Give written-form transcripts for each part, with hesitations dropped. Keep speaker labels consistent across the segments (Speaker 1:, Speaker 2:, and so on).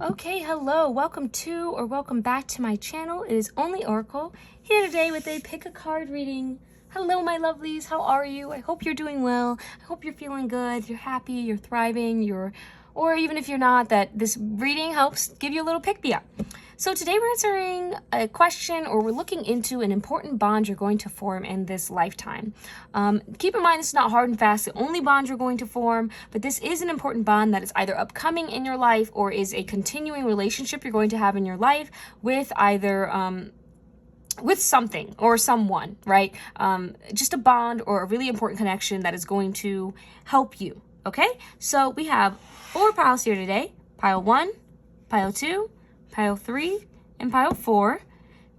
Speaker 1: Okay, hello, welcome to or welcome back to my channel. It is Only Oracle, here today with a pick a card reading. Hello, my lovelies, how are you? I hope you're doing well. I hope you're feeling good, you're happy, you're thriving, or even if you're not, that this reading helps give you a little pick-me-up. So today we're answering a question, or we're looking into an important bond you're going to form in this lifetime. Keep in mind, this is not hard and fast, the only bond you're going to form, but this is an important bond that is either upcoming in your life or is a continuing relationship you're going to have in your life with either with something or someone, right? Just a bond or a really important connection that is going to help you, okay? So we have 4 piles here today. Pile 1, pile 2, pile 3, and pile 4.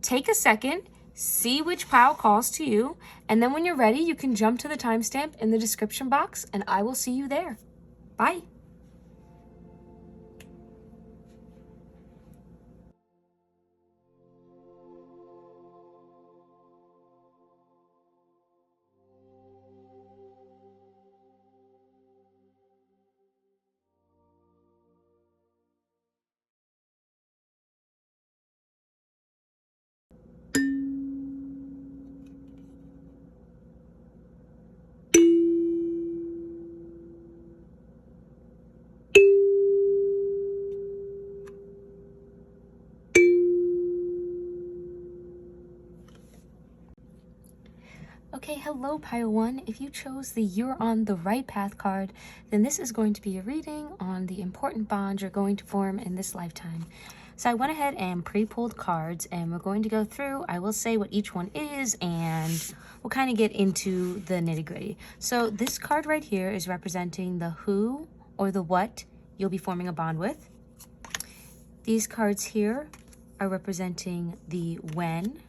Speaker 1: Take a second, see which pile calls to you, and then when you're ready, you can jump to the timestamp in the description box, and I will see you there. Bye. Okay, hello pile 1. If you chose the You're on the Right Path card, then this is going to be a reading on the important bond you're going to form in this lifetime. So I went ahead and pre-pulled cards, and we're going to go through. I will say what each one is, and we'll kind of get into the nitty-gritty. So this card right here is representing the who or the what you'll be forming a bond with. These cards here are representing the when.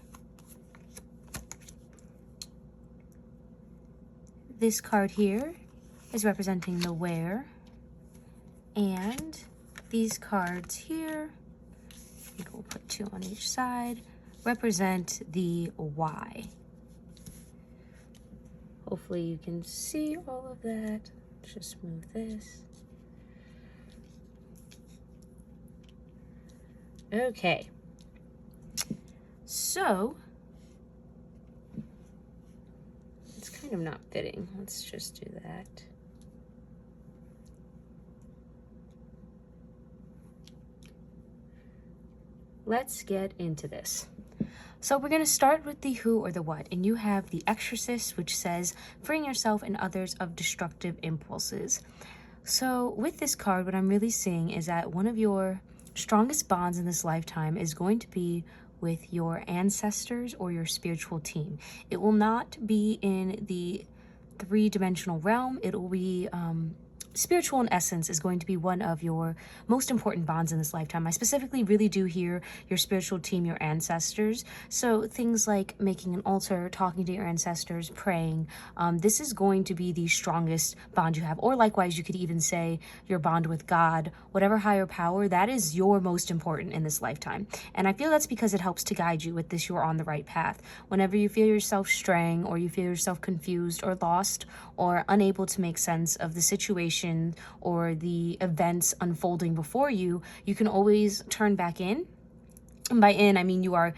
Speaker 1: This card here is representing the where, and these cards here, I think we'll put 2 on each side, represent the why. Hopefully you can see all of that. Let's just move this. Okay, so kind of not fitting. Let's just do that. Let's get into this. So we're going to start with the who or the what, and you have the Exorcist, which says freeing yourself and others of destructive impulses. So with this card, what I'm really seeing is that one of your strongest bonds in this lifetime is going to be with your ancestors or your spiritual team. It will not be in the 3-dimensional realm. It will be spiritual in essence is going to be one of your most important bonds in this lifetime. I specifically really do hear your spiritual team, your ancestors. So things like making an altar, talking to your ancestors, praying. This is going to be the strongest bond you have. Or likewise, you could even say your bond with God, whatever higher power, that is your most important in this lifetime. And I feel that's because it helps to guide you with this, you're on the right path. Whenever you feel yourself straying, or you feel yourself confused or lost or unable to make sense of the situation or the events unfolding before you, you can always turn back in. And by in, I mean you are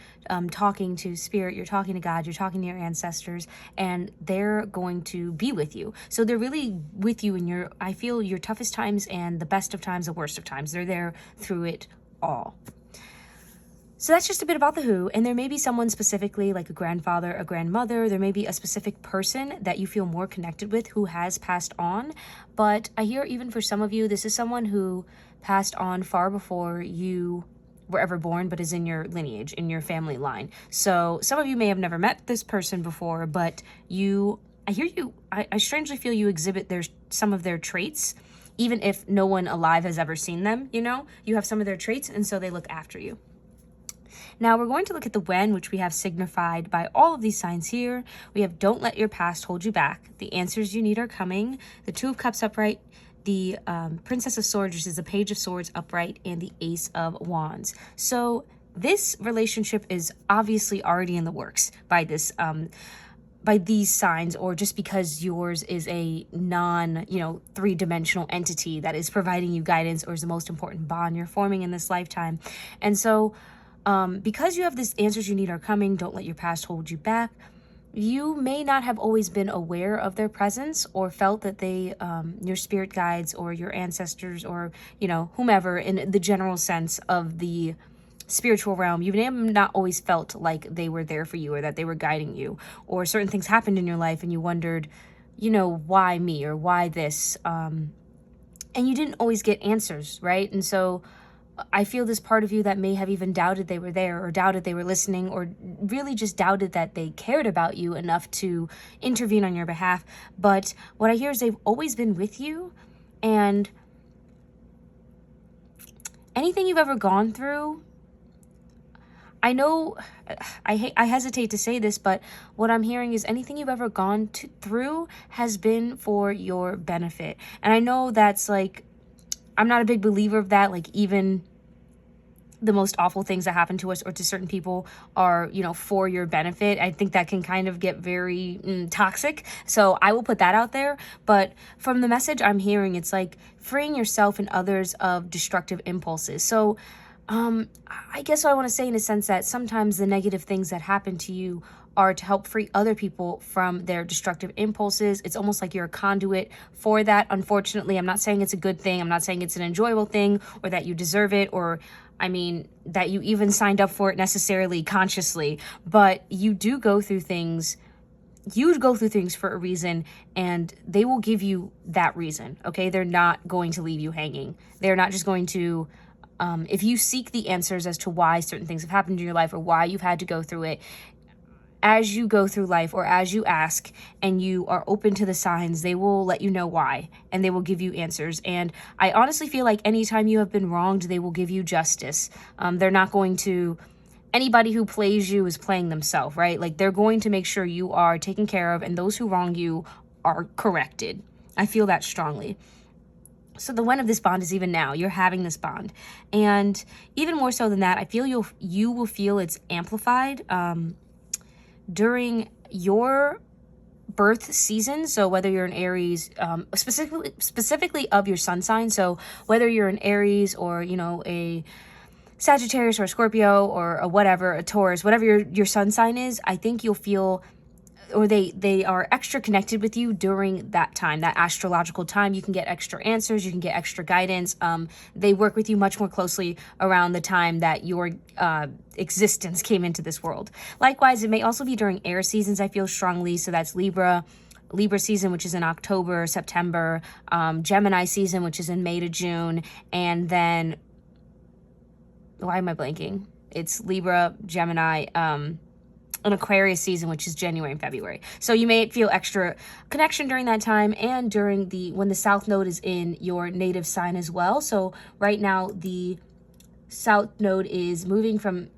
Speaker 1: talking to spirit, you're talking to God, you're talking to your ancestors, and they're going to be with you. So they're really with you in I feel your toughest times and the best of times, the worst of times. They're there through it all. So that's just a bit about the who, and there may be someone specifically like a grandfather, a grandmother, there may be a specific person that you feel more connected with who has passed on, but I hear even for some of you, this is someone who passed on far before you were ever born, but is in your lineage, in your family line. So some of you may have never met this person before, but I strangely feel you exhibit some of their traits, even if no one alive has ever seen them, you have some of their traits, and so they look after you. Now we're going to look at the when, which we have signified by all of these signs here. We have don't let your past hold you back. The answers you need are coming. The 2 of Cups upright, the Princess of Swords, which is the Page of Swords upright, and the Ace of Wands. So this relationship is obviously already in the works by this by these signs, or just because yours is a non, three-dimensional entity that is providing you guidance, or is the most important bond you're forming in this lifetime. And so because you have these answers you need are coming, don't let your past hold you back. You may not have always been aware of their presence or felt that they, your spirit guides or your ancestors or, whomever in the general sense of the spiritual realm, you may have not always felt like they were there for you or that they were guiding you, or certain things happened in your life and you wondered, why me or why this? And you didn't always get answers, right? And so I feel this part of you that may have even doubted they were there, or doubted they were listening, or really just doubted that they cared about you enough to intervene on your behalf. But what I hear is they've always been with you, and anything you've ever gone through, I know I hesitate to say this, but what I'm hearing is anything you've ever gone through has been for your benefit. And I know that's like, I'm not a big believer of that. Like, even the most awful things that happen to us or to certain people are, for your benefit. I think that can kind of get very toxic. So I will put that out there. But from the message I'm hearing, it's like freeing yourself and others of destructive impulses. So I guess what I want to say in a sense that sometimes the negative things that happen to you are to help free other people from their destructive impulses. It's almost like you're a conduit for that. Unfortunately, I'm not saying it's a good thing. I'm not saying it's an enjoyable thing, or that you deserve it, or that you even signed up for it necessarily consciously. But you do go through things. You go through things for a reason, and they will give you that reason. Okay, they're not going to leave you hanging. They're not just going to. If you seek the answers as to why certain things have happened in your life or why you've had to go through it, as you go through life, or as you ask and you are open to the signs, they will let you know why, and they will give you answers. And I honestly feel like anytime you have been wronged, they will give you justice. They're not going to, anybody who plays you is playing themselves, right? Like, they're going to make sure you are taken care of, and those who wrong you are corrected. I feel that strongly. So the when of this bond is even now. You're having this bond. And even more so than that, I feel you will feel it's amplified during your birth season. So whether you're an Aries, specifically of your sun sign. So whether you're an Aries or, a Sagittarius or a Scorpio or a whatever, a Taurus, whatever your sun sign is, I think you'll feel, or they are extra connected with you during that time, that astrological time. You can get extra answers, you can get extra guidance. They work with you much more closely around the time that your existence came into this world. Likewise, it may also be during air seasons, I feel strongly. So that's Libra season, which is in October, September, Gemini season, which is in May to June, and then, why am I blanking? It's Libra, Gemini, an Aquarius season, which is January and February. So you may feel extra connection during that time, and during when the South Node is in your native sign as well. So right now the South Node is moving from,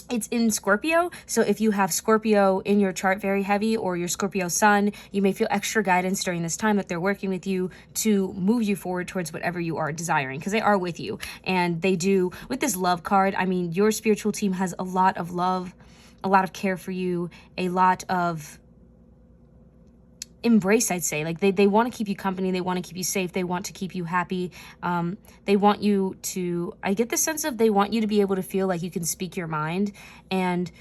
Speaker 1: it's in Scorpio. So if you have Scorpio in your chart very heavy, or your Scorpio sun, you may feel extra guidance during this time that they're working with you to move you forward towards whatever you are desiring, because they are with you. And they do, with this love card, your spiritual team has a lot of love, a lot of care for you, a lot of embrace, I'd say. Like, they want to keep you company, they want to keep you safe, they want to keep you happy. They want you to, I get the sense of, they want you to be able to feel like you can speak your mind. And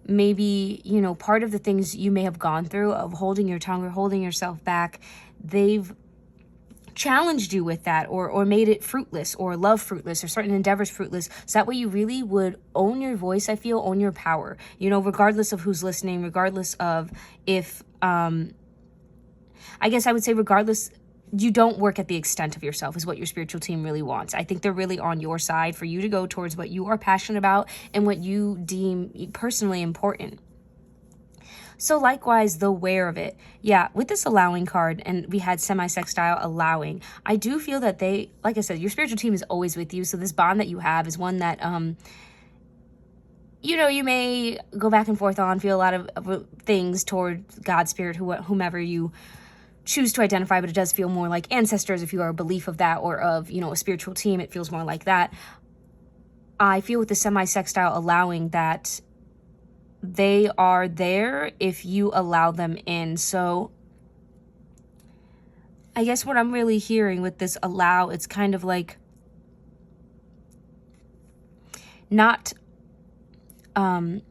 Speaker 1: maybe, part of the things you may have gone through of holding your tongue or holding yourself back, they've challenged you with that, or made it fruitless, or love fruitless, or certain endeavors fruitless, so that way you really would own your voice, I feel, own your power, regardless of who's listening, regardless of if, I guess I would say regardless, you don't work at the extent of yourself is what your spiritual team really wants. I think they're really on your side for you to go towards what you are passionate about and what you deem personally important. So likewise, the where of it. Yeah, with this allowing card, and we had semi-sextile allowing, I do feel that they, like I said, your spiritual team is always with you. So this bond that you have is one that, you may go back and forth on, feel a lot of things toward God, spirit, whomever you choose to identify, but it does feel more like ancestors if you are a belief of that, or of, a spiritual team, it feels more like that. I feel with the semi-sextile allowing that they are there if you allow them in. So I guess what I'm really hearing with this allow, it's kind of like not, I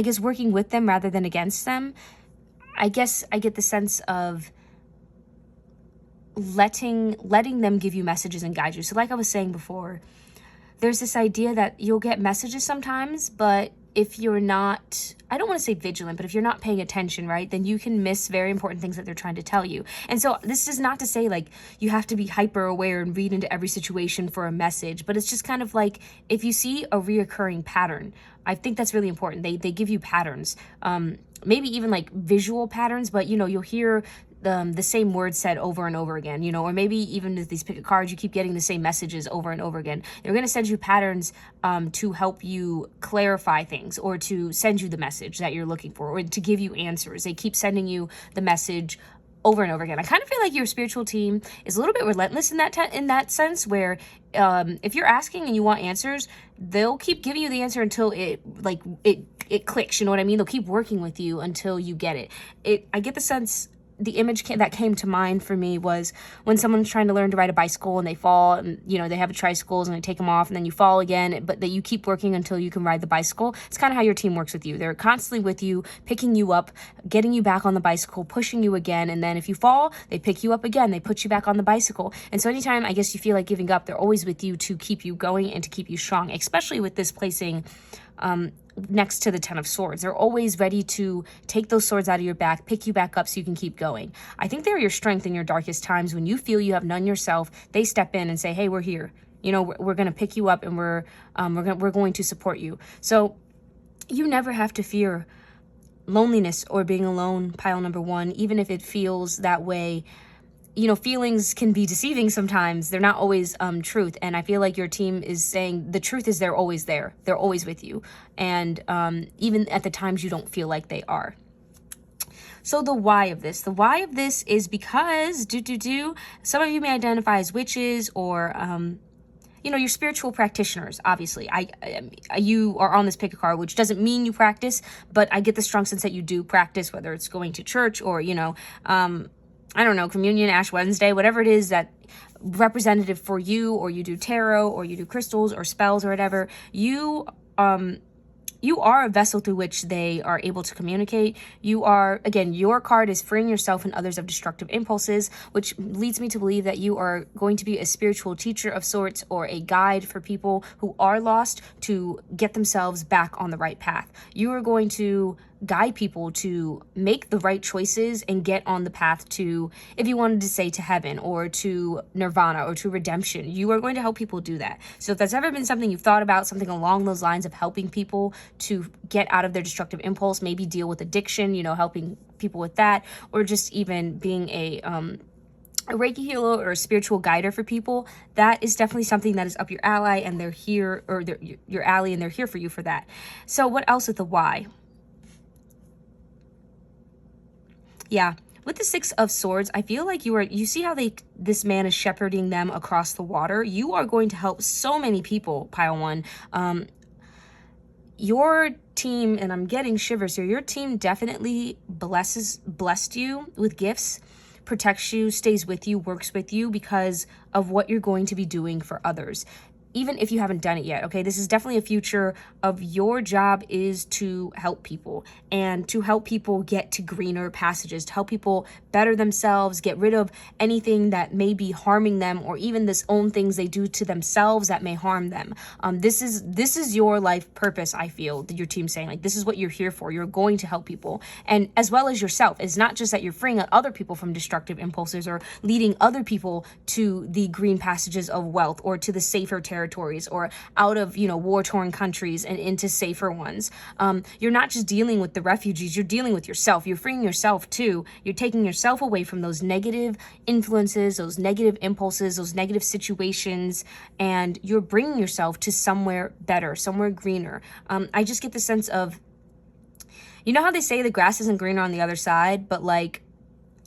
Speaker 1: guess, working with them rather than against them. I guess I get the sense of letting them give you messages and guide you. So like I was saying before, there's this idea that you'll get messages sometimes, but if you're not, I don't want to say vigilant, but if you're not paying attention, right, then you can miss very important things that they're trying to tell you. And so this is not to say like you have to be hyper aware and read into every situation for a message, but it's just kind of like if you see a reoccurring pattern, I think that's really important. They give you patterns, maybe even like visual patterns, but you'll hear the same words said over and over again, or maybe even with these pick a cards, you keep getting the same messages over and over again. They're going to send you patterns to help you clarify things, or to send you the message that you're looking for, or to give you answers. They keep sending you the message over and over again. I kind of feel like your spiritual team is a little bit relentless in that sense, where if you're asking and you want answers, they'll keep giving you the answer until it clicks. You know what I mean? They'll keep working with you until you get it. I get the sense. The image that came to mind for me was when someone's trying to learn to ride a bicycle and they fall, and they have tricycles and they take them off, and then you fall again, but that you keep working until you can ride the bicycle. It's kind of how your team works with you. They're constantly with you, picking you up, getting you back on the bicycle, pushing you again, and then if you fall, they pick you up again, they put you back on the bicycle. And so anytime I guess you feel like giving up, they're always with you to keep you going and to keep you strong, especially with this placing next to the 10 of Swords. They're always ready to take those swords out of your back, pick you back up so you can keep going. I think they're your strength in your darkest times. When you feel you have none yourself, they step in and say, hey, we're here. We're going to pick you up, and we're going to support you. So you never have to fear loneliness or being alone, pile number one, even if it feels that way. Feelings can be deceiving sometimes. They're not always truth. And I feel like your team is saying the truth is they're always there. They're always with you. And even at the times you don't feel like they are. So the why of this. The why of this is because, some of you may identify as witches, or, you're spiritual practitioners, obviously. You are on this pick a card, which doesn't mean you practice, but I get the strong sense that you do practice, whether it's going to church or, I don't know, communion, Ash Wednesday, whatever it is that representative for you, or you do tarot, or you do crystals or spells or whatever, you are a vessel through which they are able to communicate. You are, again, your card is freeing yourself and others of destructive impulses, which leads me to believe that you are going to be a spiritual teacher of sorts, or a guide for people who are lost to get themselves back on the right path. You are going to guide people to make the right choices and get on the path to, if you wanted to say, to heaven, or to nirvana, or to redemption. You are going to help people do that. So if that's ever been something you've thought about, something along those lines of helping people to get out of their destructive impulse, maybe deal with addiction, helping people with that, or just even being a Reiki healer or a spiritual guider for people, that is definitely something that is up your alley, and they're here, or your alley, and they're here for you for that. So what else with the why? Yeah, with the 6 of Swords, I feel like you see how this man is shepherding them across the water. You are going to help so many people, pile one. Your team, and I'm getting shivers here, your team definitely blessed you with gifts, protects you, stays with you, works with you because of what you're going to be doing for others. Even if you haven't done it yet, okay? This is definitely a future of your job is to help people, and to help people get to greener passages, to help people better themselves, get rid of anything that may be harming them, or even this own things they do to themselves that may harm them. This is your life purpose, I feel, that your team's saying, like, this is what you're here for. You're going to help people, and as well as yourself. It's not just that you're freeing other people from destructive impulses, or leading other people to the green passages of wealth, or to the safer territories, or out of war-torn countries and into safer ones. You're not just dealing with the refugees, you're dealing with yourself. You're freeing yourself too. You're taking yourself away from those negative influences, those negative impulses, those negative situations, and you're bringing yourself to somewhere better, somewhere greener. I just get the sense of, how they say the grass isn't greener on the other side, but like,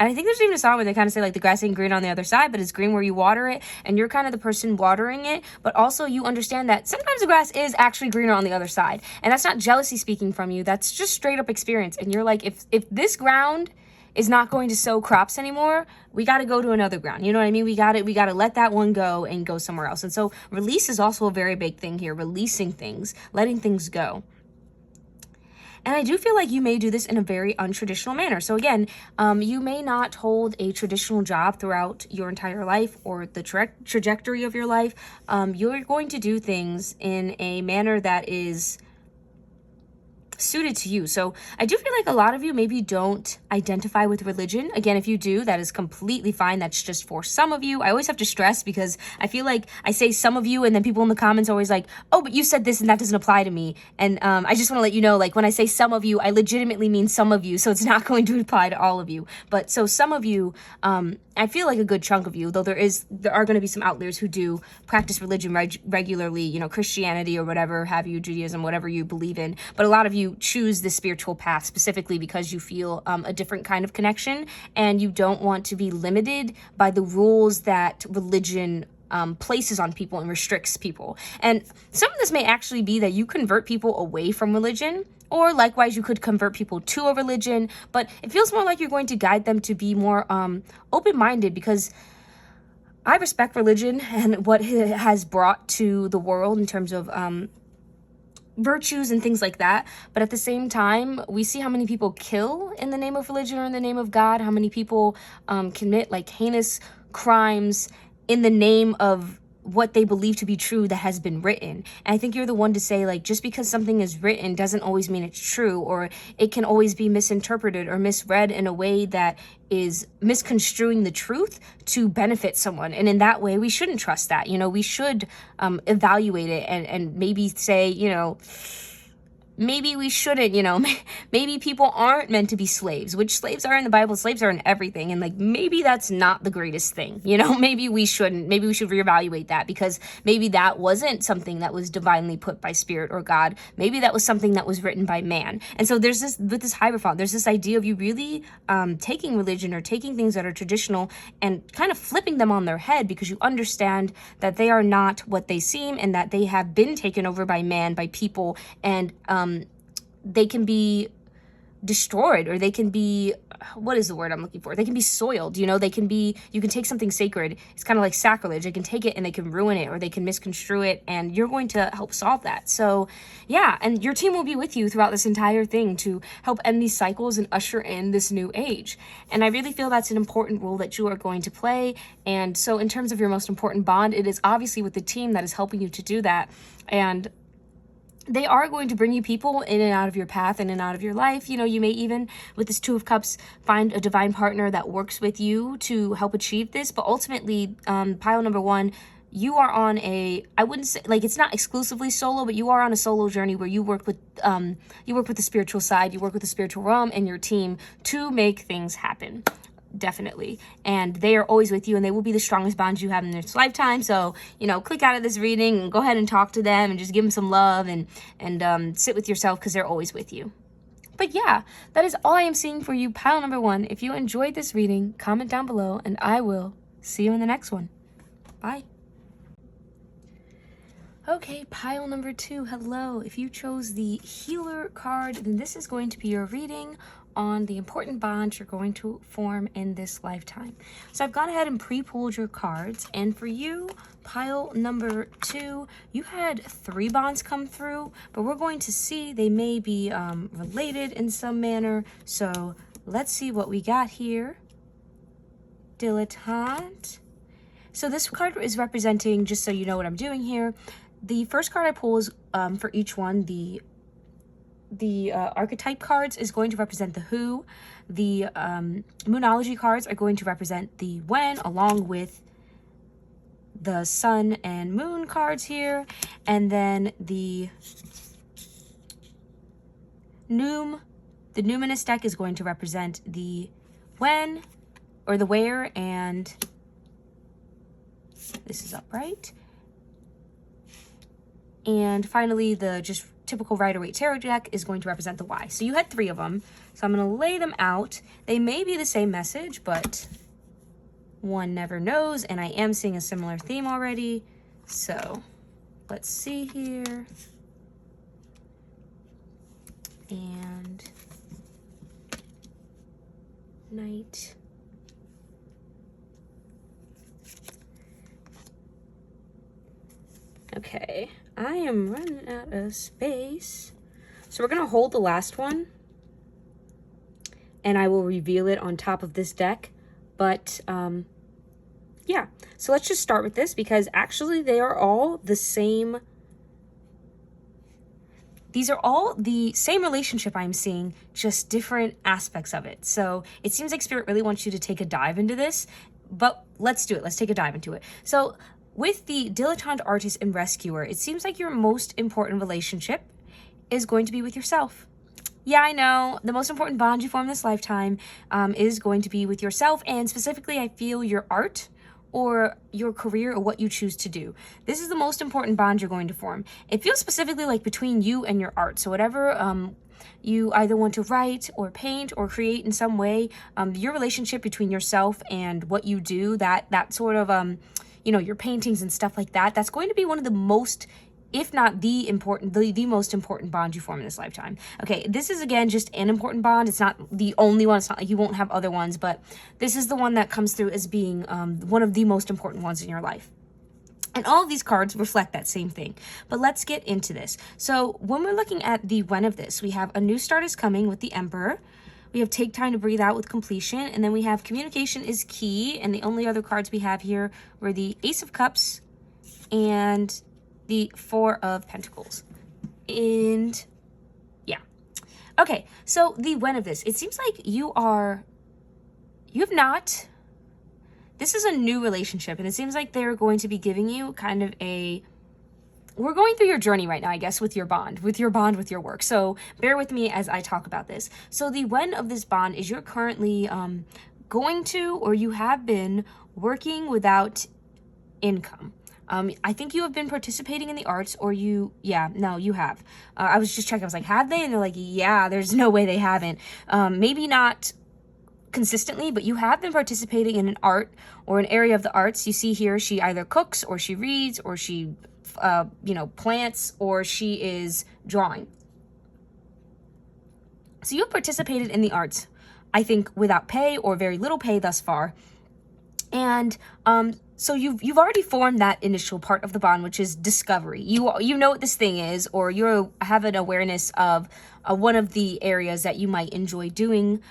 Speaker 1: And I think there's even a song where they kind of say, like, the grass ain't green on the other side, but it's green where you water it. And you're kind of the person watering it. But also you understand that sometimes the grass is actually greener on the other side. And that's not jealousy speaking from you. That's just straight up experience. And you're like, if this ground is not going to sow crops anymore, we got to go to another ground. You know what I mean? We got to let that one go and go somewhere else. And so release is also a very big thing here. Releasing things, letting things go. And I do feel like you may do this in a very untraditional manner. So again, you may not hold a traditional job throughout your entire life or the trajectory of your life. You're going to do things in a manner that is suited to you. So I do feel like a lot of you maybe don't identify with religion. Again, if you do, that is completely fine. That's just for some of you. I always have to stress because I feel like I say some of you and then people in the comments are always like, oh, but you said this and that doesn't apply to me. And I just want to let you know, like when I say some of you, I legitimately mean some of you. So it's not going to apply to all of you. But so some of you, I feel like a good chunk of you, though there are going to be some outliers who do practice religion regularly, you know, Christianity or whatever have you, Judaism, whatever you believe in. But a lot of you choose the spiritual path specifically because you feel a different kind of connection and you don't want to be limited by the rules that religion places on people and restricts people. And some of this may actually be that you convert people away from religion, or likewise you could convert people to a religion, but it feels more like you're going to guide them to be more open-minded, because I respect religion and what it has brought to the world in terms of virtues and things like that. But at the same time, we see how many people kill in the name of religion or in the name of God, how many people commit like heinous crimes in the name of what they believe to be true that has been written. And I think you're the one to say, like, just because something is written doesn't always mean it's true, or it can always be misinterpreted or misread in a way that is misconstruing the truth to benefit someone. And in that way, we shouldn't trust that. You know, we should evaluate it and maybe say, you know, maybe we shouldn't, you know, maybe people aren't meant to be slaves, which slaves are in the Bible, slaves are in everything. And like, maybe that's not the greatest thing, you know, maybe we should reevaluate that, because maybe that wasn't something that was divinely put by spirit or God. Maybe that was something that was written by man. And so there's this, with this hierophant, there's this idea of you really taking religion or taking things that are traditional and kind of flipping them on their head, because you understand that they are not what they seem and that they have been taken over by man, by people, and they can be destroyed, or they can be, what is the word I'm looking for? They can be soiled, you know, they can be, you can take something sacred, it's kind of like sacrilege, they can take it and they can ruin it, or they can misconstrue it, and you're going to help solve that. So yeah, and your team will be with you throughout this entire thing to help end these cycles and usher in this new age. And I really feel that's an important role that you are going to play. And so in terms of your most important bond, it is obviously with the team that is helping you to do that. And they are going to bring you people in and out of your path, in and out of your life. You know, you may even, with this Two of Cups, find a divine partner that works with you to help achieve this. But ultimately, pile number one, you are on a, I wouldn't say, like, it's not exclusively solo, but you are on a solo journey where you work with the spiritual side, you work with the spiritual realm and your team to make things happen. Definitely. And they are always with you, and they will be the strongest bonds you have in this lifetime. So, you know, click out of this reading and go ahead and talk to them and just give them some love and sit with yourself, because they're always with you. But yeah, that is all I am seeing for you, pile number one. If you enjoyed this reading, comment down below, and I will see you in the next one. Bye. Okay, pile number two, hello. If you chose the healer card, then this is going to be your reading on the important bonds you're going to form in this lifetime. So I've gone ahead and pre-pulled your cards, and for you, pile number two, you had 3 bonds come through, but we're going to see they may be related in some manner. So let's see what we got here. Dilettante. So this card is representing, just so you know what I'm doing here, the first card I pull is for each one, the archetype cards is going to represent the who. The moonology cards are going to represent the when, along with the sun and moon cards here. And then the numinous deck is going to represent the when, or the where, and this is upright. And finally, the just typical Rider-Waite tarot deck is going to represent the Y. So you had 3 of them. So I'm going to lay them out. They may be the same message, but one never knows. And I am seeing a similar theme already. So let's see here. And Knight. Okay, I am running out of space. So we're going to hold the last one, and I will reveal it on top of this deck. But, yeah. So let's just start with this, because actually they are all the same. These are all the same relationship I'm seeing, just different aspects of it. So it seems like Spirit really wants you to take a dive into this, but let's do it. Let's take a dive into it. So with the dilettante artist and rescuer, it seems like your most important relationship is going to be with yourself. Yeah, I know. The most important bond you form this lifetime is going to be with yourself. And specifically, I feel your art or your career or what you choose to do. This is the most important bond you're going to form. It feels specifically like between you and your art. So whatever you either want to write or paint or create in some way, your relationship between yourself and what you do, that sort of, you know, your paintings and stuff like that, that's going to be one of the most, if not the most important bond you form in this lifetime. Okay, this is, again, just an important bond. It's not the only one. It's not like you won't have other ones, but this is the one that comes through as being one of the most important ones in your life. And all of these cards reflect that same thing. But let's get into this. So when we're looking at the when of this, we have a new start is coming with the Emperor. We have take time to breathe out with completion. And then we have communication is key. And the only other cards we have here were the Ace of Cups and the 4 of Pentacles. And yeah. Okay, so the when of this. It seems like this is a new relationship, and it seems like they're going to be giving you kind of we're going through your journey right now, I guess, with your bond with your work. So bear with me as I talk about this. So the when of this bond is you're currently going to, or you have been working without income. I think you have been participating in the arts, or you have. I was just checking. I was like, have they? And they're like, yeah, there's no way they haven't. Maybe not consistently, but you have been participating in an art or an area of the arts. You see here, she either cooks or she reads or she, plants, or she is drawing. So you have participated in the arts, I think, without pay or very little pay thus far. And so you've already formed that initial part of the bond, which is discovery. You know what this thing is, or you have an awareness of one of the areas that you might enjoy doing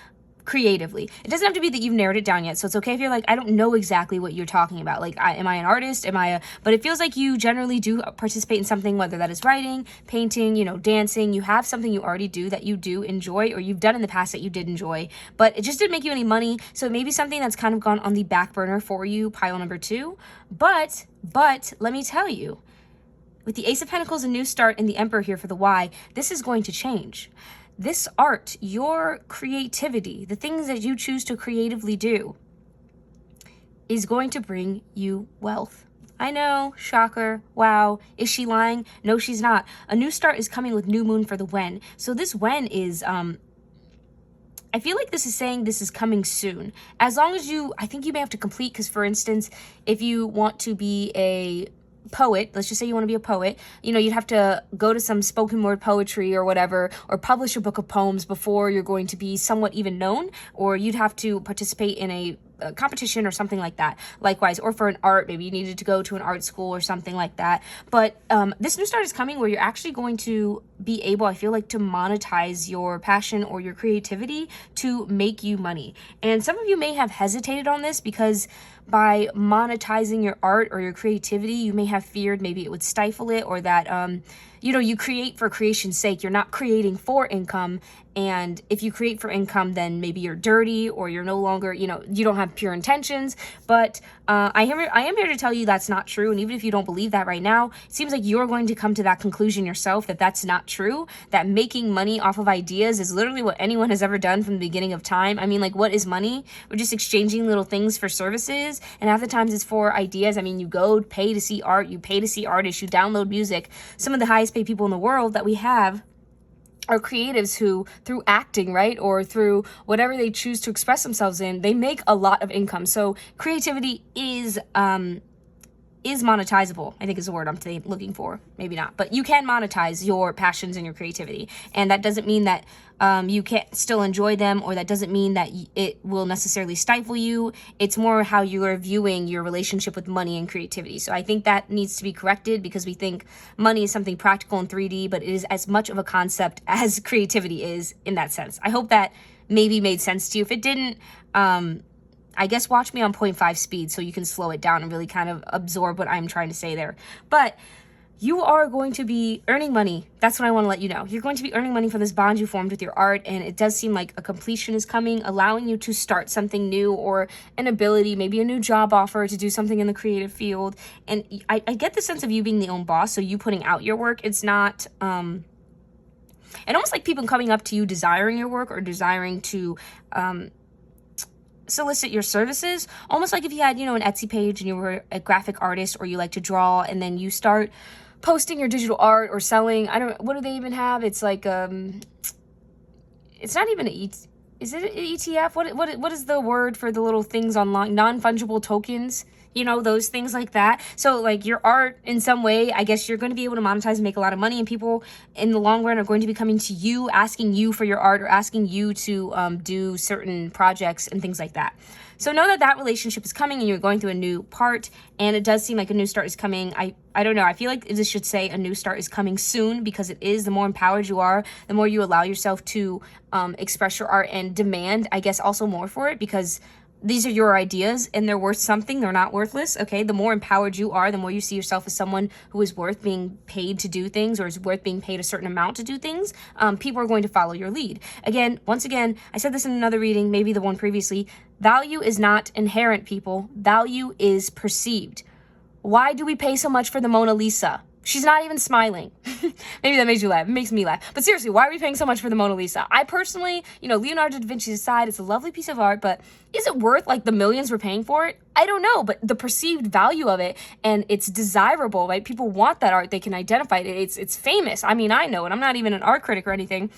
Speaker 1: creatively. It doesn't have to be that you've narrowed it down yet, so it's okay if you're like, I don't know exactly what you're talking about. Like, am I an artist? But it feels like you generally do participate in something, whether that is writing, painting, dancing. You have something you already do that you do enjoy, or you've done in the past that you did enjoy, but it just didn't make you any money. So maybe something that's kind of gone on the back burner for you, pile number 2. But let me tell you, with the Ace of Pentacles, a new start, and the Emperor here for the Y, this is going to change. This art, your creativity, the things that you choose to creatively do, is going to bring you wealth. I know, shocker, wow. Is she lying? No, she's not. A new start is coming with new moon for the when. So this when is, I feel like this is saying this is coming soon. As long as I think you may have to complete, because for instance, if you want to be a poet, let's just say you want to be a poet, you'd have to go to some spoken word poetry or whatever, or publish a book of poems before you're going to be somewhat even known, or you'd have to participate in a competition or something like that. Likewise, or for an art, maybe you needed to go to an art school or something like that. But this new start is coming where you're actually going to be able, I feel like, to monetize your passion or your creativity to make you money. And some of you may have hesitated on this because by monetizing your art or your creativity, you may have feared maybe it would stifle it, or that you create for creation's sake. You're not creating for income, And if you create for income, then maybe you're dirty, or you're no longer, you know, you don't have pure intentions. But I am here to tell you that's not true. And even if you don't believe that right now, it seems like you're going to come to that conclusion yourself, that that's not true, that making money off of ideas is literally what anyone has ever done from the beginning of time. I mean, like, what is money? We're just exchanging little things for services. And half the times it's for ideas. I mean, you go pay to see art, you pay to see artists, you download music. Some of the highest paid people in the world that we have are creatives who, through acting, right, or through whatever they choose to express themselves in, they make a lot of income. So creativity is monetizable, I think is the word I'm looking for. Maybe not, but you can monetize your passions and your creativity. And that doesn't mean that you can't still enjoy them, or that doesn't mean that it will necessarily stifle you. It's more how you are viewing your relationship with money and creativity. So I think that needs to be corrected, because we think money is something practical in 3D, but it is as much of a concept as creativity is in that sense. I hope that maybe made sense to you. If it didn't, I guess watch me on 0.5 speed so you can slow it down and really kind of absorb what I'm trying to say there. But you are going to be earning money. That's what I want to let you know. You're going to be earning money for this bond you formed with your art, and it does seem like a completion is coming, allowing you to start something new, or an ability, maybe a new job offer to do something in the creative field. And I get the sense of you being the own boss, so you putting out your work. It's not and almost like people coming up to you desiring your work, or desiring to solicit your services. Almost like if you had, you know, an Etsy page and you were a graphic artist, or you like to draw, and then you start posting your digital art or selling. What do they even have? It's like it's not even is it an ETF? What is the word for the little things online? Non-fungible tokens, you know, those things like that. So like your art in some way, I guess you're going to be able to monetize and make a lot of money, and people in the long run are going to be coming to you, asking you for your art, or asking you to do certain projects and things like that. So know that that relationship is coming, and you're going through a new part, and it does seem like a new start is coming. I don't know. I feel like this should say a new start is coming soon, because it is. The more empowered you are, the more you allow yourself to express your art and demand, I guess, also more for it, because these are your ideas and they're worth something. They're not worthless. Okay. The more empowered you are, the more you see yourself as someone who is worth being paid to do things, or is worth being paid a certain amount to do things. People are going to follow your lead. Once again, I said this in another reading, maybe the one previously. Value is not inherent, people. Value is perceived. Why do we pay so much for the Mona Lisa? She's not even smiling. Maybe that makes you laugh. It makes me laugh. But seriously, why are we paying so much for the Mona Lisa? I personally, you know, Leonardo da Vinci's aside, it's a lovely piece of art, but is it worth like the millions we're paying for it? I don't know, but the perceived value of it, and it's desirable, right? People want that art. They can identify it. It's famous. I mean, I know it. I'm not even an art critic or anything.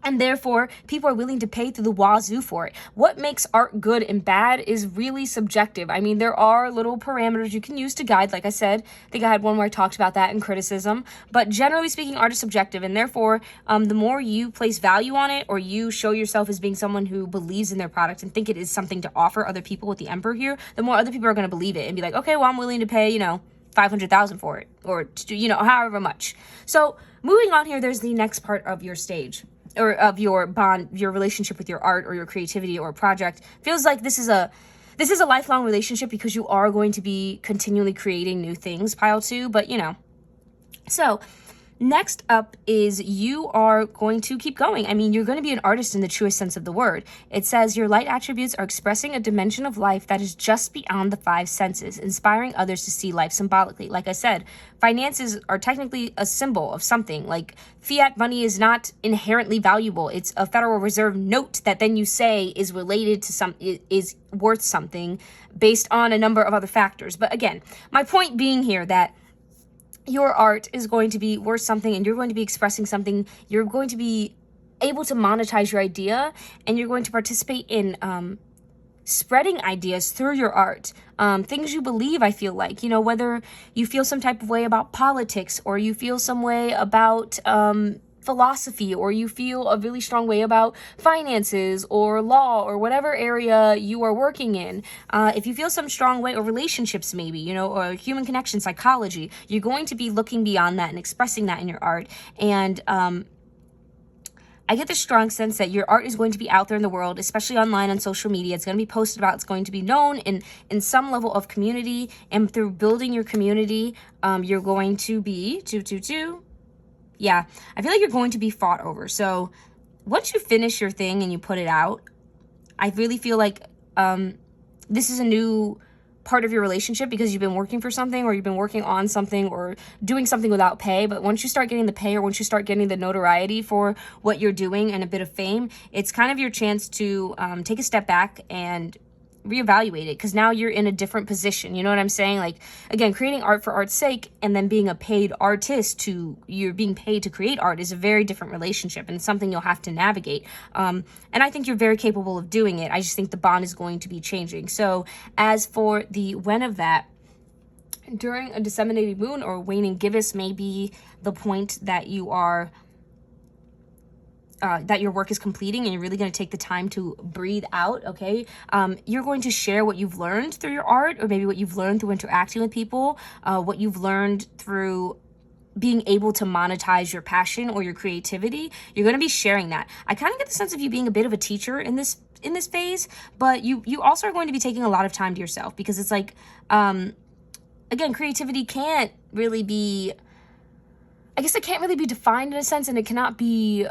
Speaker 1: And therefore, people are willing to pay through the wazoo for it. What makes art good and bad is really subjective. I mean, there are little parameters you can use to guide. Like I said, I think I had one where I talked about that in criticism. But generally speaking, art is subjective. And therefore, the more you place value on it, or you show yourself as being someone who believes in their product and think it is something to offer other people, with the emperor here, the more other people are going to believe it and be like, okay, well, I'm willing to pay, you know, $500,000 for it, or, you know, however much. So moving on here, there's the next part of your stage, or of your bond, your relationship with your art or your creativity or project. Feels like this is a lifelong relationship, because you are going to be continually creating new things, pile 2, but you know. So next up is you are going to keep going. I mean, you're going to be an artist in the truest sense of the word. It says your light attributes are expressing a dimension of life that is just beyond the 5 senses, inspiring others to see life symbolically. Like I said, finances are technically a symbol of something. Like fiat money is not inherently valuable. It's a Federal Reserve note that then you say is related to is worth something based on a number of other factors. But again, my point being here that your art is going to be worth something, and you're going to be expressing something. You're going to be able to monetize your idea, and you're going to participate in spreading ideas through your art. Things you believe, I feel like, you know, whether you feel some type of way about politics, or you feel some way about philosophy, or you feel a really strong way about finances or law or whatever area you are working in. If you feel some strong way, or relationships maybe, you know, or human connection, psychology, you're going to be looking beyond that and expressing that in your art. And I get the strong sense that your art is going to be out there in the world, especially online on social media. It's going to be posted about, it's going to be known in some level of community, and through building your community, you're going to be, yeah, I feel like you're going to be fought over. So once you finish your thing and you put it out, I really feel like this is a new part of your relationship because you've been working for something, or you've been working on something, or doing something without pay. But once you start getting the pay, or once you start getting the notoriety for what you're doing and a bit of fame, it's kind of your chance to take a step back and reevaluate it, because now you're in a different position. You know what I'm saying? Like, again, creating art for art's sake and then being a paid artist to you're being paid to create art is a very different relationship, and it's something you'll have to navigate. And I think you're very capable of doing it. I just think the bond is going to be changing. So as for the when of that, during a disseminating moon or waning gibbous may be the point that you are that your work is completing, and you're really going to take the time to breathe out, okay? You're going to share what you've learned through your art, or maybe what you've learned through interacting with people, what you've learned through being able to monetize your passion or your creativity. You're going to be sharing that. I kind of get the sense of you being a bit of a teacher in this phase, but you also are going to be taking a lot of time to yourself, because it's like, again, creativity can't really be, I guess it can't really be defined in a sense, and it cannot be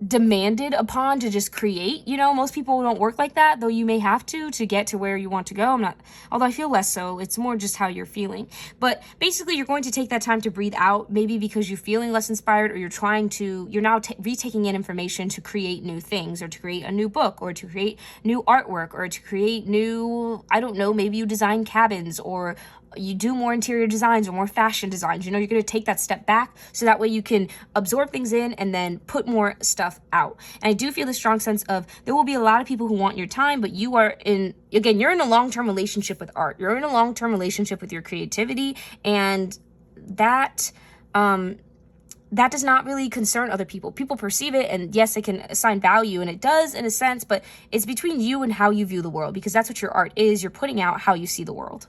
Speaker 1: demanded upon to just create. You know, most people don't work like that, though you may have to get to where you want to go. Although I feel less so. It's more just how you're feeling. But basically, you're going to take that time to breathe out, maybe because you're feeling less inspired, or you're now retaking in information to create new things, or to create a new book, or to create new artwork, or to create new, I don't know, maybe you design cabins, or you do more interior designs or more fashion designs. You know, you're going to take that step back so that way you can absorb things in and then put more stuff out. And I do feel the strong sense of there will be a lot of people who want your time, but you're in a long-term relationship with art. You're in a long-term relationship with your creativity, and that does not really concern other people. People perceive it, and yes, it can assign value, and it does in a sense, but it's between you and how you view the world, because that's what your art is. You're putting out how you see the world.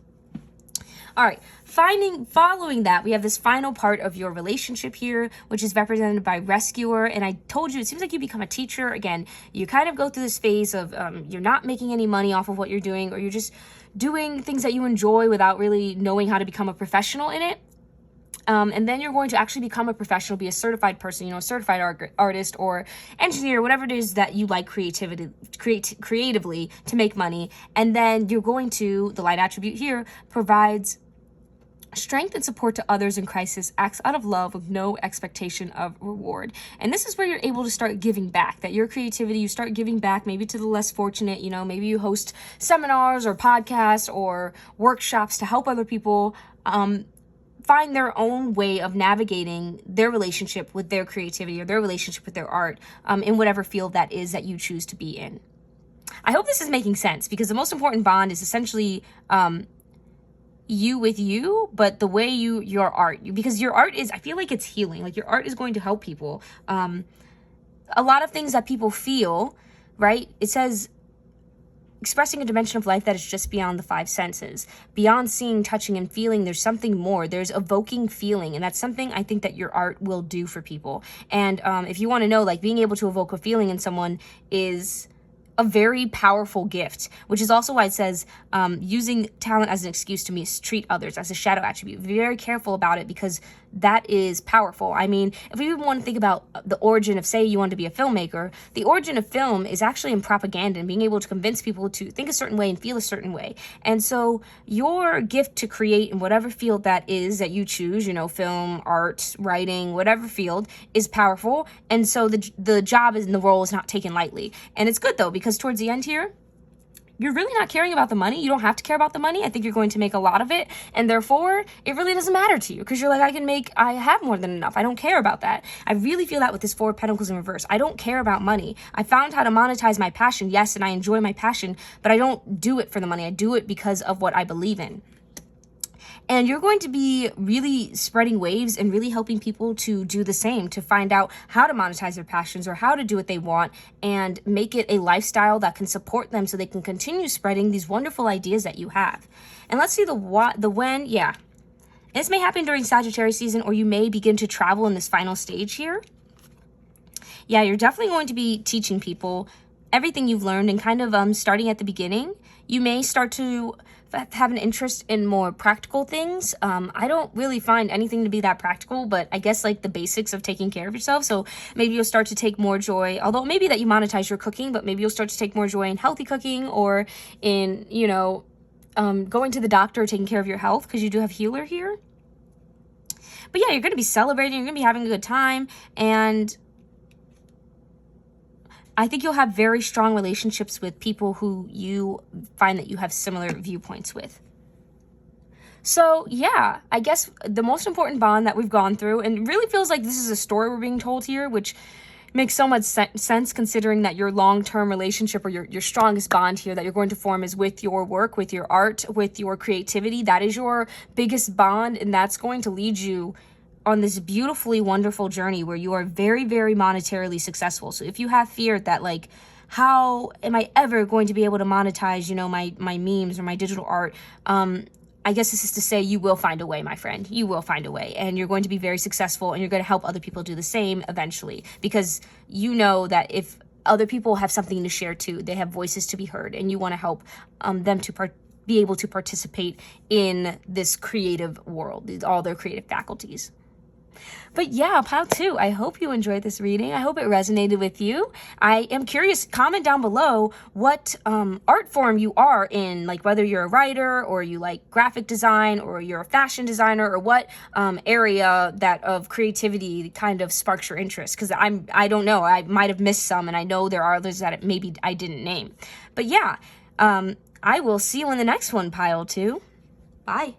Speaker 1: All right, following that, we have this final part of your relationship here, which is represented by rescuer. And I told you, it seems like you become a teacher. Again, you kind of go through this phase of you're not making any money off of what you're doing, or you're just doing things that you enjoy without really knowing how to become a professional in it. And then you're going to actually become a professional, be a certified person, you know, a certified artist or engineer, whatever it is that you like creatively to make money. And then you're going to, the light attribute here, provides strength and support to others in crisis, acts out of love with no expectation of reward. And this is where you're able to start giving back, that your creativity, you start giving back maybe to the less fortunate. You know, maybe you host seminars or podcasts or workshops to help other people find their own way of navigating their relationship with their creativity or their relationship with their art in whatever field that is that you choose to be in. I hope this is making sense, because the most important bond is essentially you with you, but the way your art, because your art is, I feel like it's healing. Like, your art is going to help people. A lot of things that people feel, right? It says, expressing a dimension of life that is just beyond the five senses. Beyond seeing, touching, and feeling, there's something more. There's evoking feeling, and that's something I think that your art will do for people. And if you want to know, like, being able to evoke a feeling in someone is a very powerful gift, which is also why it says using talent as an excuse to mistreat others as a shadow attribute. Be very careful about it, because that is powerful. I mean, if we even want to think about the origin of, say, you want to be a filmmaker, the origin of film is actually in propaganda and being able to convince people to think a certain way and feel a certain way. And so your gift to create in whatever field that is that you choose, you know, film, art, writing, whatever field, is powerful. And so the job and the role is not taken lightly. And it's good, though, because towards the end here, you're really not caring about the money. You don't have to care about the money. I think you're going to make a lot of it, and therefore it really doesn't matter to you, because you're like, I have more than enough. I don't care about that. I really feel that with this Four of Pentacles in reverse. I don't care about money. I found how to monetize my passion, yes, and I enjoy my passion, but I don't do it for the money. I do it because of what I believe in. And you're going to be really spreading waves and really helping people to do the same, to find out how to monetize their passions or how to do what they want and make it a lifestyle that can support them so they can continue spreading these wonderful ideas that you have. And let's see the when. Yeah. This may happen during Sagittarius season, or you may begin to travel in this final stage here. Yeah, you're definitely going to be teaching people everything you've learned, and kind of starting at the beginning. You may start to have an interest in more practical things. I don't really find anything to be that practical, but I guess like the basics of taking care of yourself. So maybe you'll start to take more joy, although maybe that you monetize your cooking, but maybe you'll start to take more joy in healthy cooking, or in, you know, going to the doctor, taking care of your health, because you do have healer here. But yeah, you're going to be celebrating, you're going to be having a good time, and I think you'll have very strong relationships with people who you find that you have similar viewpoints with. So yeah, I guess the most important bond that we've gone through, and it really feels like this is a story we're being told here, which makes so much sense considering that your long-term relationship, or your strongest bond here that you're going to form, is with your work, with your art, with your creativity. That is your biggest bond, and that's going to lead you on this beautifully wonderful journey where you are very, very monetarily successful. So if you have fear that, like, how am I ever going to be able to monetize, you know, my memes or my digital art, I guess this is to say you will find a way, my friend. You will find a way, and you're going to be very successful, and you're going to help other people do the same eventually, because you know that if other people have something to share too, they have voices to be heard, and you want to help them to be able to participate in this creative world, all their creative faculties. But yeah, pile 2, I hope you enjoyed this reading. I hope it resonated with you. I am curious, comment down below what art form you are in, like whether you're a writer, or you like graphic design, or you're a fashion designer, or what area that of creativity kind of sparks your interest, because I don't know, I might have missed some, and I know there are others that maybe I didn't name. But yeah, I will see you in the next one, pile 2. Bye.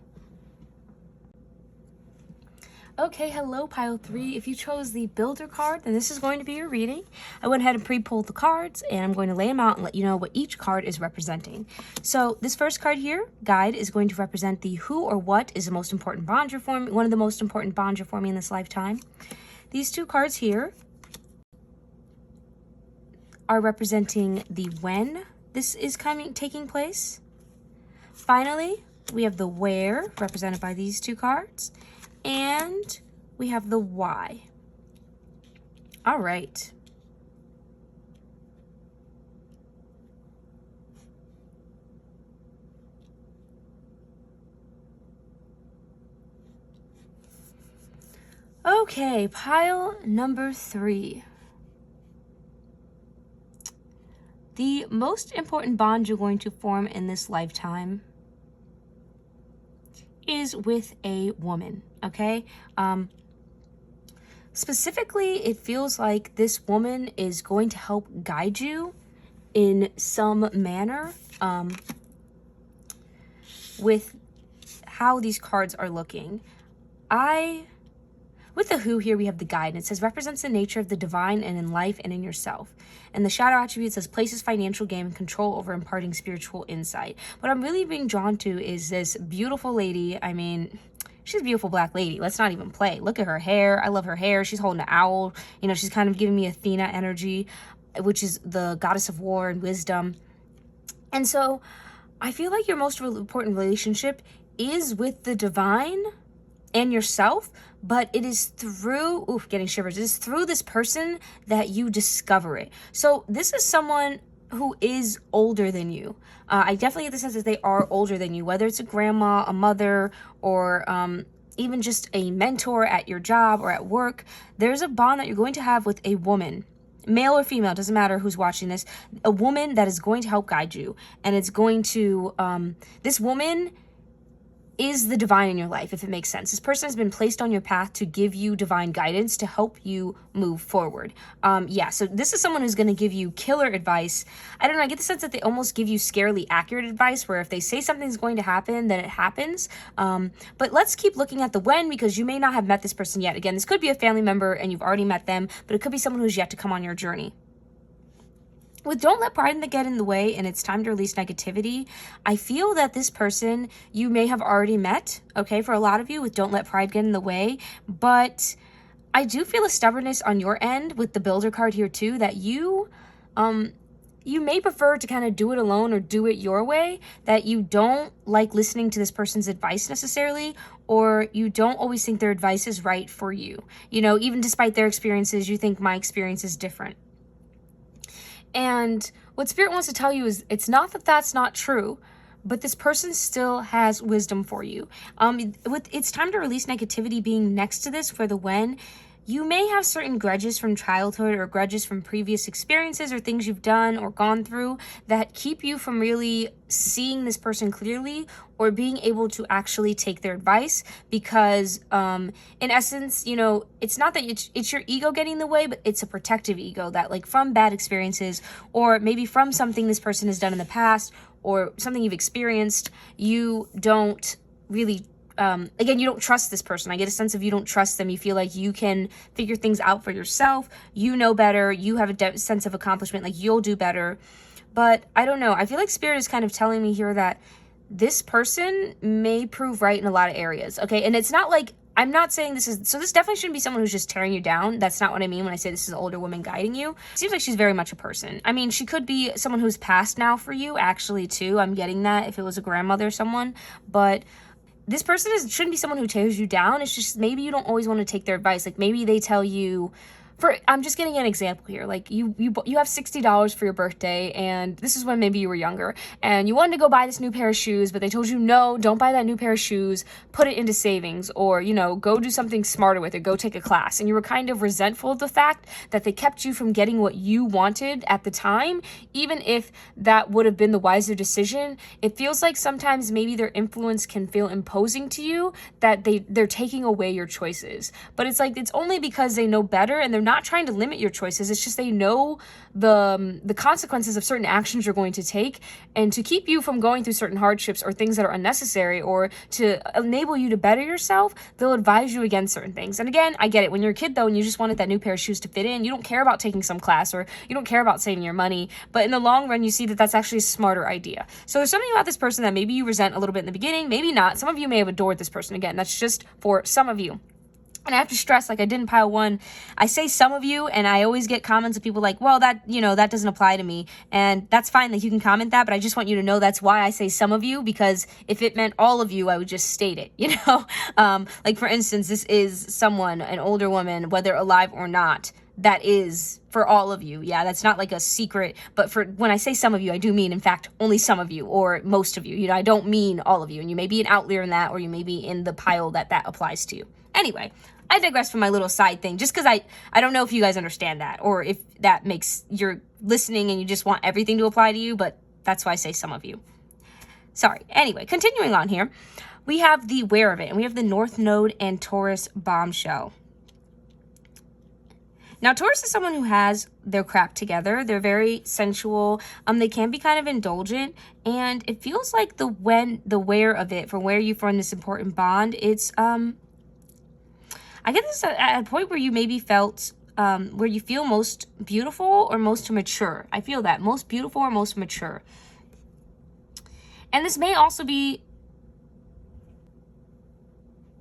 Speaker 1: Okay, hello, pile 3. If you chose the builder card, then this is going to be your reading. I went ahead and pre-pulled the cards, and I'm going to lay them out and let you know what each card is representing. So this first card here, guide, is going to represent the who or what is the most important bond you're forming, one of the most important bonds you're forming in this lifetime. These 2 cards here are representing the when this is taking place. Finally, we have the where, represented by these 2 cards. And we have the why. All right. Okay, pile number 3. The most important bond you're going to form in this lifetime is with a woman, okay? Specifically, it feels like this woman is going to help guide you in some manner with how these cards are looking. With the who here, we have the guide, and it says represents the nature of the divine and in life and in yourself. And the shadow attribute says places financial game and control over imparting spiritual insight. What I'm really being drawn to is this beautiful lady. I mean, she's a beautiful black lady. Let's not even play. Look at her hair. I love her hair. She's holding an owl. You know, she's kind of giving me Athena energy, which is the goddess of war and wisdom. And so I feel like your most important relationship is with the divine and yourself, but it is through, getting shivers, it is through this person that you discover it. So this is someone who is older than you. I definitely get the sense that they are older than you, whether it's a grandma, a mother, or even just a mentor at your job or at work. There's a bond that you're going to have with a woman, male or female, doesn't matter who's watching this, a woman that is going to help guide you. And it's going to, this woman is the divine in your life, if it makes sense. This person has been placed on your path to give you divine guidance to help you move forward. Yeah, so this is someone who's going to give you killer advice. I don't know, I get the sense that they almost give you scarily accurate advice, where if they say something's going to happen, then it happens. But let's keep looking at the when, because you may not have met this person yet. Again, this could be a family member and you've already met them, but it could be someone who's yet to come on your journey. With don't let pride get in the way and it's time to release negativity, I feel that this person you may have already met, okay, for a lot of you with don't let pride get in the way, but I do feel a stubbornness on your end with the builder card here too, that you may prefer to kind of do it alone or do it your way, that you don't like listening to this person's advice necessarily, or you don't always think their advice is right for you. You know, even despite their experiences, you think my experience is different. And what Spirit wants to tell you is it's not that that's not true, but this person still has wisdom for you. With it's time to release negativity being next to this for the when, you may have certain grudges from childhood or grudges from previous experiences or things you've done or gone through that keep you from really seeing this person clearly or being able to actually take their advice, because in essence, you know, it's not that it's your ego getting in the way, but it's a protective ego that, like, from bad experiences or maybe from something this person has done in the past or something you've experienced, you don't really again, you don't trust this person. I get a sense of you don't trust them. You feel like you can figure things out for yourself. You know better. You have a sense of accomplishment, like you'll do better. But I don't know. I feel like Spirit is kind of telling me here that this person may prove right in a lot of areas. Okay. And it's not like, I'm not saying this definitely shouldn't be someone who's just tearing you down. That's not what I mean when I say this is an older woman guiding you. It seems like she's very much a person. I mean, she could be someone who's passed now for you, actually, too. I'm getting that if it was a grandmother or someone. But this person shouldn't be someone who tears you down. It's just maybe you don't always want to take their advice. Like, maybe they tell you, I'm just getting an example here. Like, you have $60 for your birthday, and this is when maybe you were younger, and you wanted to go buy this new pair of shoes, but they told you, no, don't buy that new pair of shoes, put it into savings, or, you know, go do something smarter with it, go take a class. And you were kind of resentful of the fact that they kept you from getting what you wanted at the time, even if that would have been the wiser decision. It feels like sometimes maybe their influence can feel imposing to you, that they're taking away your choices. But it's like, it's only because they know better, and they're not trying to limit your choices. It's just they know the consequences of certain actions you're going to take, and to keep you from going through certain hardships or things that are unnecessary, or to enable you to better yourself, they'll advise you against certain things. And again, I get it. When you're a kid, though, and you just wanted that new pair of shoes to fit in, you don't care about taking some class, or you don't care about saving your money. But in the long run, you see that that's actually a smarter idea. So there's something about this person that maybe you resent a little bit in the beginning, maybe not. Some of you may have adored this person. Again, that's just for some of you. And I have to stress, like I did in pile 1, I say some of you, and I always get comments of people like, well, that, you know, that doesn't apply to me. And that's fine, like you can comment that, but I just want you to know that's why I say some of you, because if it meant all of you, I would just state it, you know? Like, for instance, this is someone, an older woman, whether alive or not, that is for all of you. Yeah, that's not like a secret, but for when I say some of you, I do mean, in fact, only some of you or most of you. You know, I don't mean all of you, and you may be an outlier in that, or you may be in the pile that applies to you. Anyway, I digress from my little side thing, just because I don't know if you guys understand that, or if that makes you're listening and you just want everything to apply to you, but that's why I say some of you. Sorry. Anyway, continuing on here, we have the Where of It, and we have the North Node and Taurus bombshell. Now, Taurus is someone who has their crap together. They're very sensual. They can be kind of indulgent, and it feels like the where of it, for where you form this important bond, it's I get this at a point where you maybe felt, where you feel most beautiful or most mature. I feel that, most beautiful or most mature. And this may also be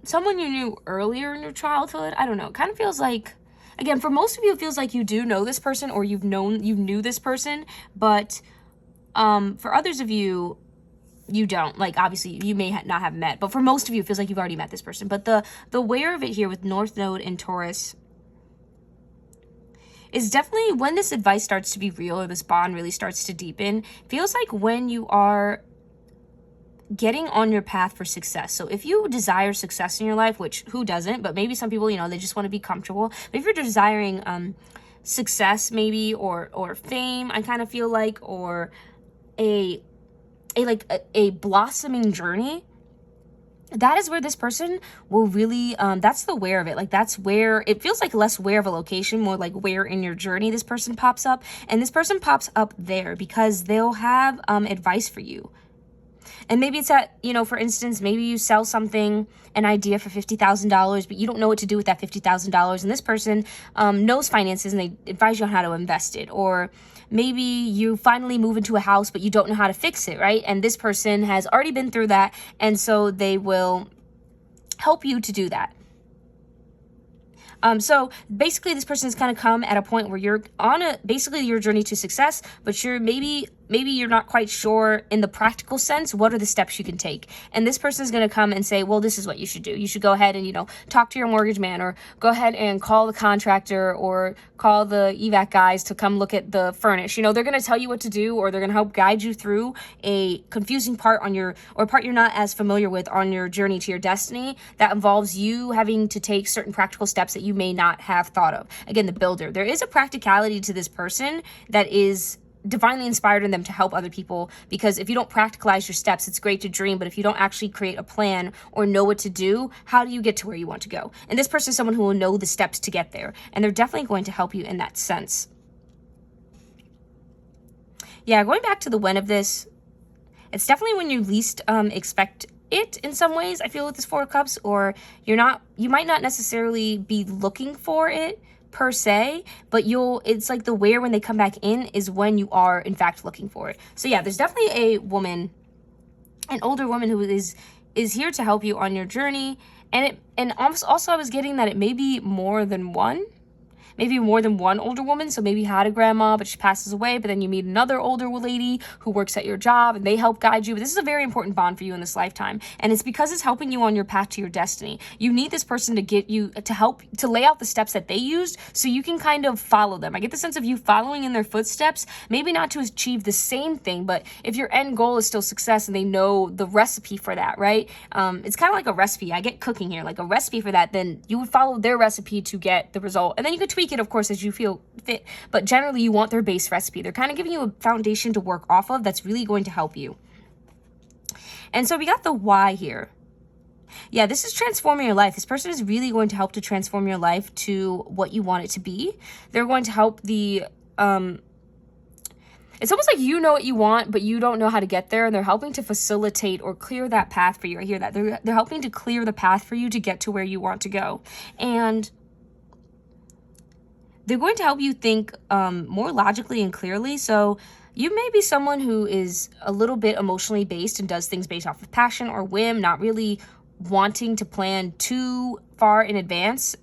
Speaker 1: someone you knew earlier in your childhood. I don't know. It kind of feels like, again, for most of you, it feels like you do know this person, or you knew this person. But for others of you, you don't. Like, obviously, you may not have met, but for most of you, it feels like you've already met this person. But the Where of It here with North Node and Taurus is definitely when this advice starts to be real, or this bond really starts to deepen. Feels like when you are getting on your path for success. So if you desire success in your life, which who doesn't, but maybe some people, you know, they just want to be comfortable. But if you're desiring success, maybe, or fame, I kind of feel like, or a blossoming journey, that is where this person will really, that's the Where of It. Like, that's where it feels like less where of a location, more like where in your journey this person pops up. And this person pops up there because they'll have advice for you. And maybe it's that, you know, for instance, maybe you sell something, an idea for $50,000, but you don't know what to do with that $50,000. And this person knows finances, and they advise you on how to invest it. Or maybe you finally move into a house, but you don't know how to fix it, right? And this person has already been through that, and so they will help you to do that. So basically, this person has kind of come at a point where you're on basically your journey to success, but you're maybe maybe you're not quite sure in the practical sense, what are the steps you can take? And this person is going to come and say, well, this is what you should do. You should go ahead and, you know, talk to your mortgage man, or go ahead and call the contractor, or call the evac guys to come look at the furnace. You know, they're going to tell you what to do, or they're going to help guide you through a confusing part on your, or part you're not as familiar with on your journey to your destiny, that involves you having to take certain practical steps that you may not have thought of. Again, the builder. There is a practicality to this person that is divinely inspired in them to help other people, because if you don't practicalize your steps, it's great to dream, but if you don't actually create a plan or know what to do, how do you get to where you want to go? And this person is someone who will know the steps to get there, and they're definitely going to help you in that sense. Yeah, going back to the when of this, it's definitely when you least expect it in some ways, I feel, with this Four of Cups, or you might not necessarily be looking for it per se, but it's like the where, when they come back in, is when you are in fact looking for it. So yeah, there's definitely a woman, an older woman, who is here to help you on your journey. And also I was getting that it may be more than one. Maybe more than one older woman. So maybe you had a grandma, but she passes away, but then you meet another older lady who works at your job, and they help guide you. But this is a very important bond for you in this lifetime. And it's because it's helping you on your path to your destiny. You need this person to get you, to help, to lay out the steps that they used, so you can kind of follow them. I get the sense of you following in their footsteps, maybe not to achieve the same thing, but if your end goal is still success and they know the recipe for that, right? It's kind of like a recipe. I get cooking here, like a recipe for that, then you would follow their recipe to get the result. And then you could tweak it, of course, as you feel fit, but generally you want their base recipe. They're kind of giving you a foundation to work off of that's really going to help you. And so we got the why here. Yeah, this is transforming your life. This person is really going to help to transform your life to what you want it to be. They're going to help it's almost like you know what you want, but you don't know how to get there, and they're helping to facilitate or clear that path for you. I hear that. They're helping to clear the path for you to get to where you want to go. And they're going to help you think more logically and clearly. So you may be someone who is a little bit emotionally based and does things based off of passion or whim, not really wanting to plan too far in advance.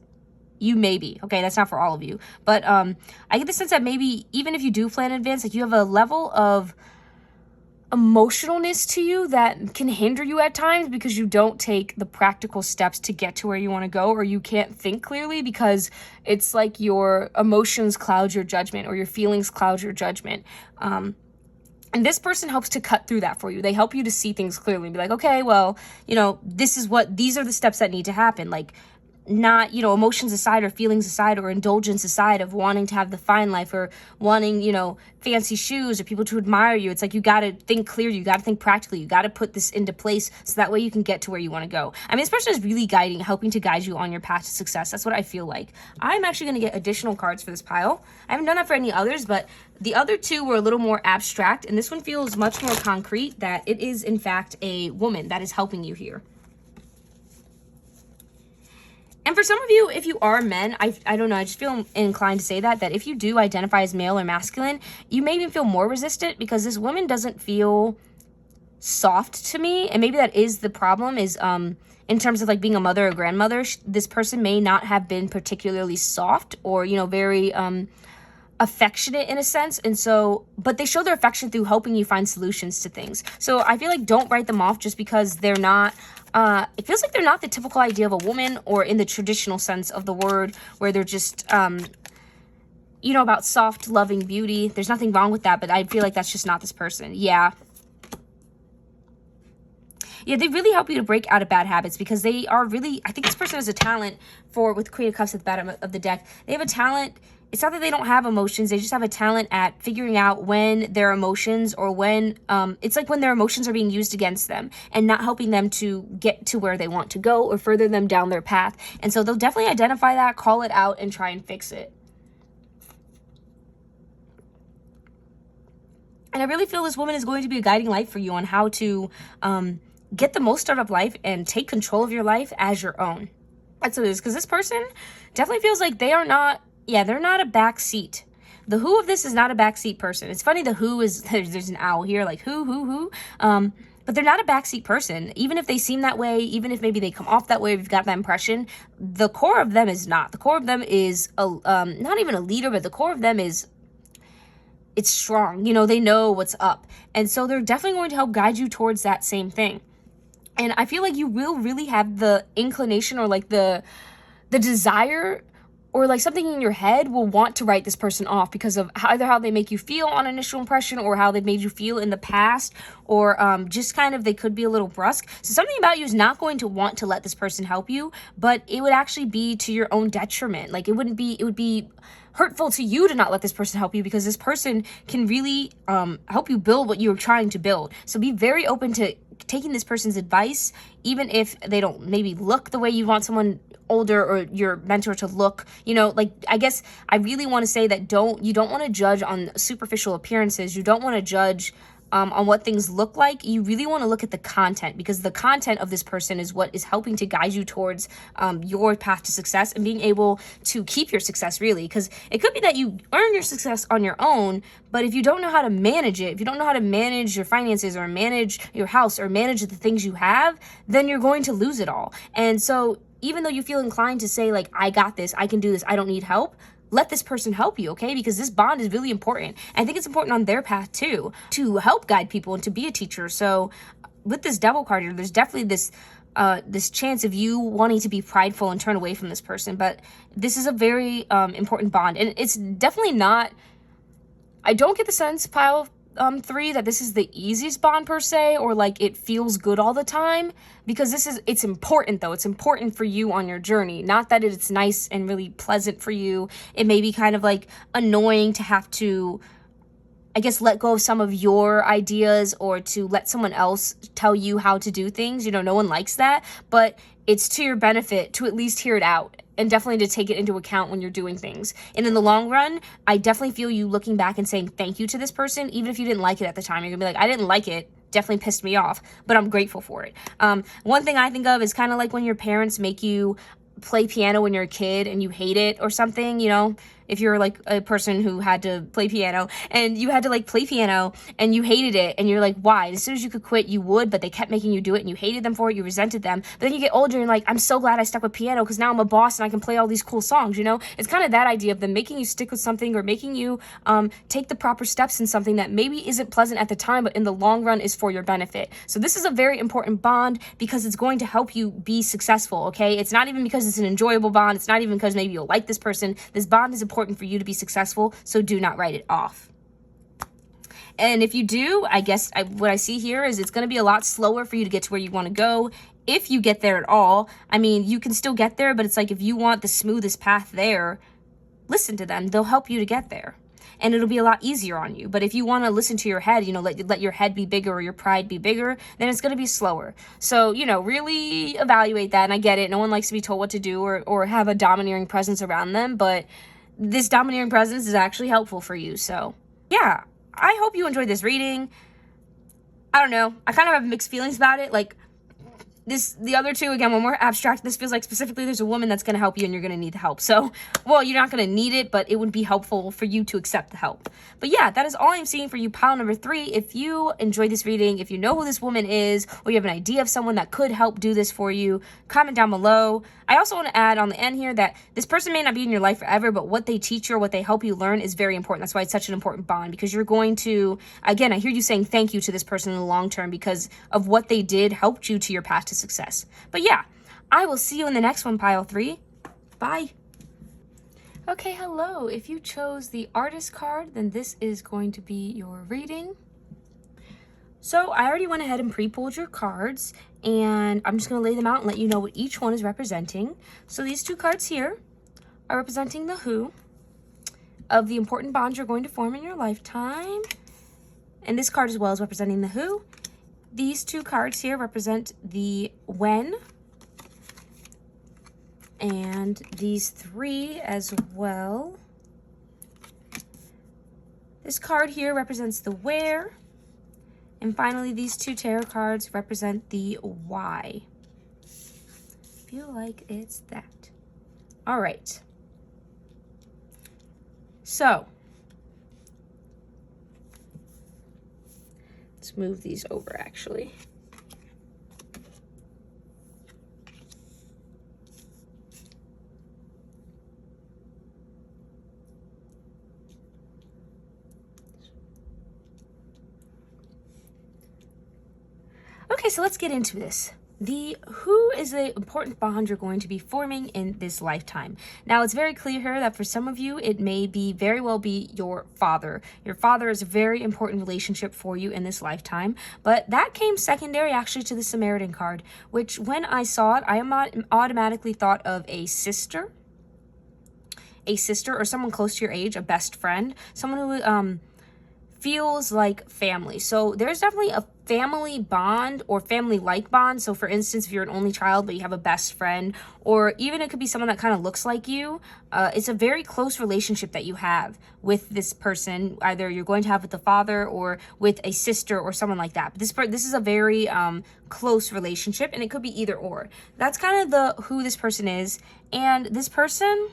Speaker 1: You may be, okay, that's not for all of you. But I get the sense that maybe even if you do plan in advance, like you have a level of emotionalness to you that can hinder you at times, because you don't take the practical steps to get to where you want to go, or you can't think clearly because it's like your emotions cloud your judgment, or your feelings cloud your judgment. And this person helps to cut through that for you. They help you to see things clearly and be like, okay, well, you know, these are the steps that need to happen. Like, not, you know, emotions aside or feelings aside or indulgence aside of wanting to have the fine life or wanting, you know, fancy shoes or people to admire you. It's like you got to think clearly, you got to think practically, you got to put this into place so that way you can get to where you want to go. I mean, this person is really helping to guide you on your path to success. That's what I feel like. I'm actually going to get additional cards for this pile. I haven't done that for any others, but the other two were a little more abstract, and this one feels much more concrete, that it is in fact a woman that is helping you here. And for some of you, if you are men, I don't know, I just feel inclined to say that if you do identify as male or masculine, you may even feel more resistant, because this woman doesn't feel soft to me. And maybe that is the problem, is in terms of like being a mother or grandmother, this person may not have been particularly soft or, you know, very affectionate in a sense. And so, but they show their affection through helping you find solutions to things. So I feel like don't write them off just because they're not, it feels like they're not the typical idea of a woman, or in the traditional sense of the word, where they're just, you know, about soft, loving beauty. There's nothing wrong with that, but I feel like that's just not this person. Yeah. Yeah, they really help you to break out of bad habits, because they are really, I think this person has a talent with Queen of Cups at the bottom of the deck. They have a talent. It's not that they don't have emotions. They just have a talent at figuring out when their emotions, or when, it's like when their emotions are being used against them and not helping them to get to where they want to go or further them down their path. And so they'll definitely identify that, call it out, and try and fix it. And I really feel this woman is going to be a guiding light for you on how to get the most out of life and take control of your life as your own. That's what it is, because this person definitely feels like they are not, yeah, they're not a backseat. The who of this is not a backseat person. It's funny, the who is, there's an owl here, like who. But they're not a backseat person. Even if they seem that way, even if maybe they come off that way, we've got that impression, the core of them is not. The core of them is, not even a leader, but the core of them is it's strong. You know, they know what's up. And so they're definitely going to help guide you towards that same thing. And I feel like you will really have the inclination or like the desire or like something in your head will want to write this person off because of either how they make you feel on initial impression or how they've made you feel in the past, or just kind of they could be a little brusque. So something about you is not going to want to let this person help you, but it would actually be to your own detriment. Like it would be hurtful to you to not let this person help you, because this person can really help you build what you're trying to build. So be very open to taking this person's advice, even if they don't maybe look the way you want someone older or your mentor to look. You know, like, I guess I really want to say that you don't want to judge on superficial appearances. You don't want to judge on what things look like. You really want to look at the content, because the content of this person is what is helping to guide you towards your path to success and being able to keep your success, really. Because it could be that you earn your success on your own, but if you don't know how to manage it, if you don't know how to manage your finances or manage your house or manage the things you have, then you're going to lose it all. And so even though you feel inclined to say like, I got this, I can do this, I don't need help, let this person help you, okay? Because this bond is really important. I think it's important on their path too, to help guide people and to be a teacher. So with this Devil card here, there's definitely this chance of you wanting to be prideful and turn away from this person. But this is a very important bond. And it's definitely not, I don't get the sense, pile 3, that this is the easiest bond per se, or like it feels good all the time, because it's important though. It's important for you on your journey. Not that it's nice and really pleasant for you. It may be kind of like annoying to have to, I guess, let go of some of your ideas or to let someone else tell you how to do things. You know, no one likes that, but it's to your benefit to at least hear it out, and definitely to take it into account when you're doing things. And in the long run, I definitely feel you looking back and saying thank you to this person, even if you didn't like it at the time. You're gonna be like, I didn't like it, definitely pissed me off, but I'm grateful for it. One thing I think of is kind of like when your parents make you play piano when you're a kid and you hate it or something, you know, if you're like a person who had to play piano and you had to like play piano and you hated it and you're like, why? And as soon as you could quit, you would, but they kept making you do it and you hated them for it, you resented them. But then you get older and you're like, I'm so glad I stuck with piano because now I'm a boss and I can play all these cool songs, you know? It's kind of that idea of them making you stick with something or making you take the proper steps in something that maybe isn't pleasant at the time, but in the long run is for your benefit. So this is a very important bond because it's going to help you be successful, okay? It's not even because it's an enjoyable bond. It's not even because maybe you'll like this person. This bond is important for you to be successful, so do not write it off. And if you do, I guess what I see here is it's going to be a lot slower for you to get to where you want to go, if you get there at all. I mean, you can still get there, but it's like if you want the smoothest path there, listen to them. They'll help you to get there. And it'll be a lot easier on you. But if you want to listen to your head, you know, let your head be bigger or your pride be bigger, then it's going to be slower. So, you know, really evaluate that. And I get it. No one likes to be told what to do or have a domineering presence around them. But this domineering presence is actually helpful for you. So, yeah, I hope you enjoyed this reading. I don't know. I kind of have mixed feelings about it. Like, the other two, again, when we're abstract, this feels like specifically there's a woman that's going to help you and you're going to need the help. So, well, you're not going to need it, but it would be helpful for you to accept the help. But yeah, that is all I'm seeing for you, pile number 3. If you enjoyed this reading, if you know who this woman is, or you have an idea of someone that could help do this for you, comment down below. I also want to add on the end here that this person may not be in your life forever, but what they teach you or what they help you learn is very important. That's why it's such an important bond, because you're going to, again, I hear you saying thank you to this person in the long term because of what they did helped you to your path to success. But yeah, I will see you in the next one, pile 3. Bye. Okay, hello. If you chose the artist card, then this is going to be your reading. So I already went ahead and pre-pulled your cards, and I'm just going to lay them out and let you know what each one is representing. So these 2 cards here are representing the 𝐓𝐢 of the important bonds you're going to form in your lifetime. And this card as well is representing the 𝐓𝐢. These 2 cards here represent the 𝐻𝐢, and these 3 as well. This card here represents the 𝐻𝐲, and finally these 2 tarot cards represent the 𝐻𝑦. Feel like it's that. All right. So let's move these over, actually. Okay, so let's get into this. Who is the important bond you're going to be forming in this lifetime? Now, it's very clear here that for some of you, it may very well be your father. Your father is a very important relationship for you in this lifetime, but that came secondary actually to the Samaritan card, which when I saw it, I automatically thought of a sister or someone close to your age, a best friend, someone who feels like family. So there's definitely a family bond or family-like bond. So for instance, if you're an only child but you have a best friend, or even it could be someone that kind of looks like you, it's a very close relationship that you have with this person. Either you're going to have with the father or with a sister or someone like that. But this is a very close relationship, and it could be either or. That's kind of who this person is. And this person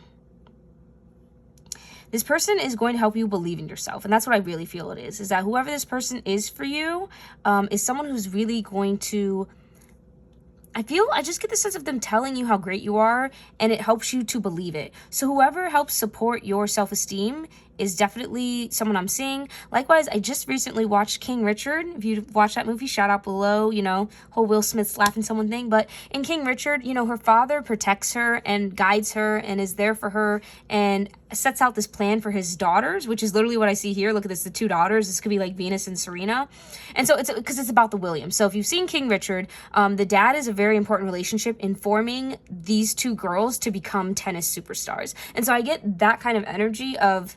Speaker 1: is going to help you believe in yourself. And that's what I really feel it is that whoever this person is for you is someone who's really going to, I just get the sense of them telling you how great you are, and it helps you to believe it. So whoever helps support your self-esteem is definitely someone I'm seeing. Likewise, I just recently watched King Richard. If you watched that movie, shout out below, whole Will Smith slapping someone thing. But in King Richard, her father protects her and guides her and is there for her and sets out this plan for his daughters, which is literally what I see here. Look at this, the two daughters. This could be like Venus and Serena. And so it's because it's about the Williams. So if you've seen King Richard, the dad is a very important relationship in forming these two girls to become tennis superstars. And so I get that kind of energy of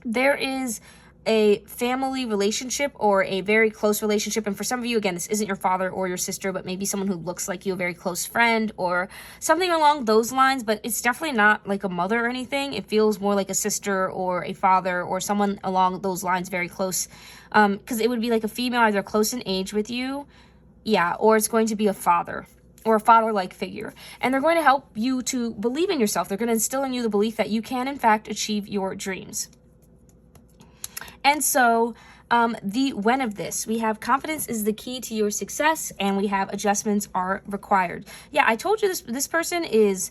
Speaker 1: there is a family relationship or a very close relationship. And for some of you, again, this isn't your father or your sister, but maybe someone who looks like you, a very close friend or something along those lines. But it's definitely not like a mother or anything. It feels more like a sister or a father or someone along those lines, very close. Because it would be like a female, either close in age with you, or it's going to be a father or a father-like figure. And they're going to help you to believe in yourself. They're going to instill in you the belief that you can, in fact, achieve your dreams. And so the when of this, we have confidence is the key to your success, and we have adjustments are required. Yeah, I told you this person is,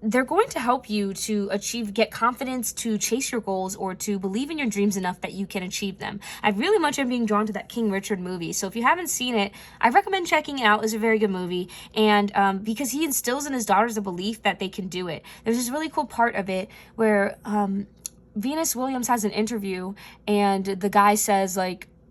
Speaker 1: they're going to help you to get confidence, to chase your goals, or to believe in your dreams enough that you can achieve them. I really much am being drawn to that King Richard movie. So if you haven't seen it, I recommend checking it out. It's a very good movie. And because he instills in his daughters a belief that they can do it. There's this really cool part of it where Venus Williams has an interview, and the guy says,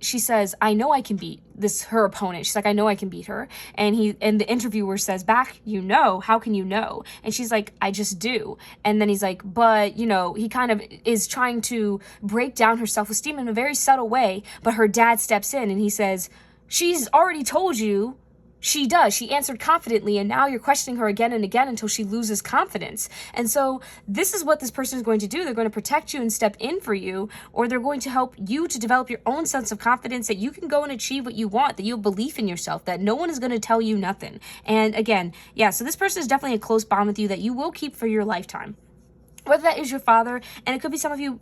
Speaker 1: she says, I know I can beat her opponent. She's like, I know I can beat her. And the interviewer says back, how can you know? And she's like, I just do. And then he's like, but, he kind of is trying to break down her self-esteem in a very subtle way. But her dad steps in and he says, she's already told you. She does. She answered confidently, and now you're questioning her again and again until she loses confidence. And so this is what this person is going to do. They're going to protect you and step in for you, or they're going to help you to develop your own sense of confidence that you can go and achieve what you want, that you have belief in yourself, that no one is going to tell you nothing. And again, so this person is definitely a close bond with you that you will keep for your lifetime. Whether that is your father, and it could be some of you,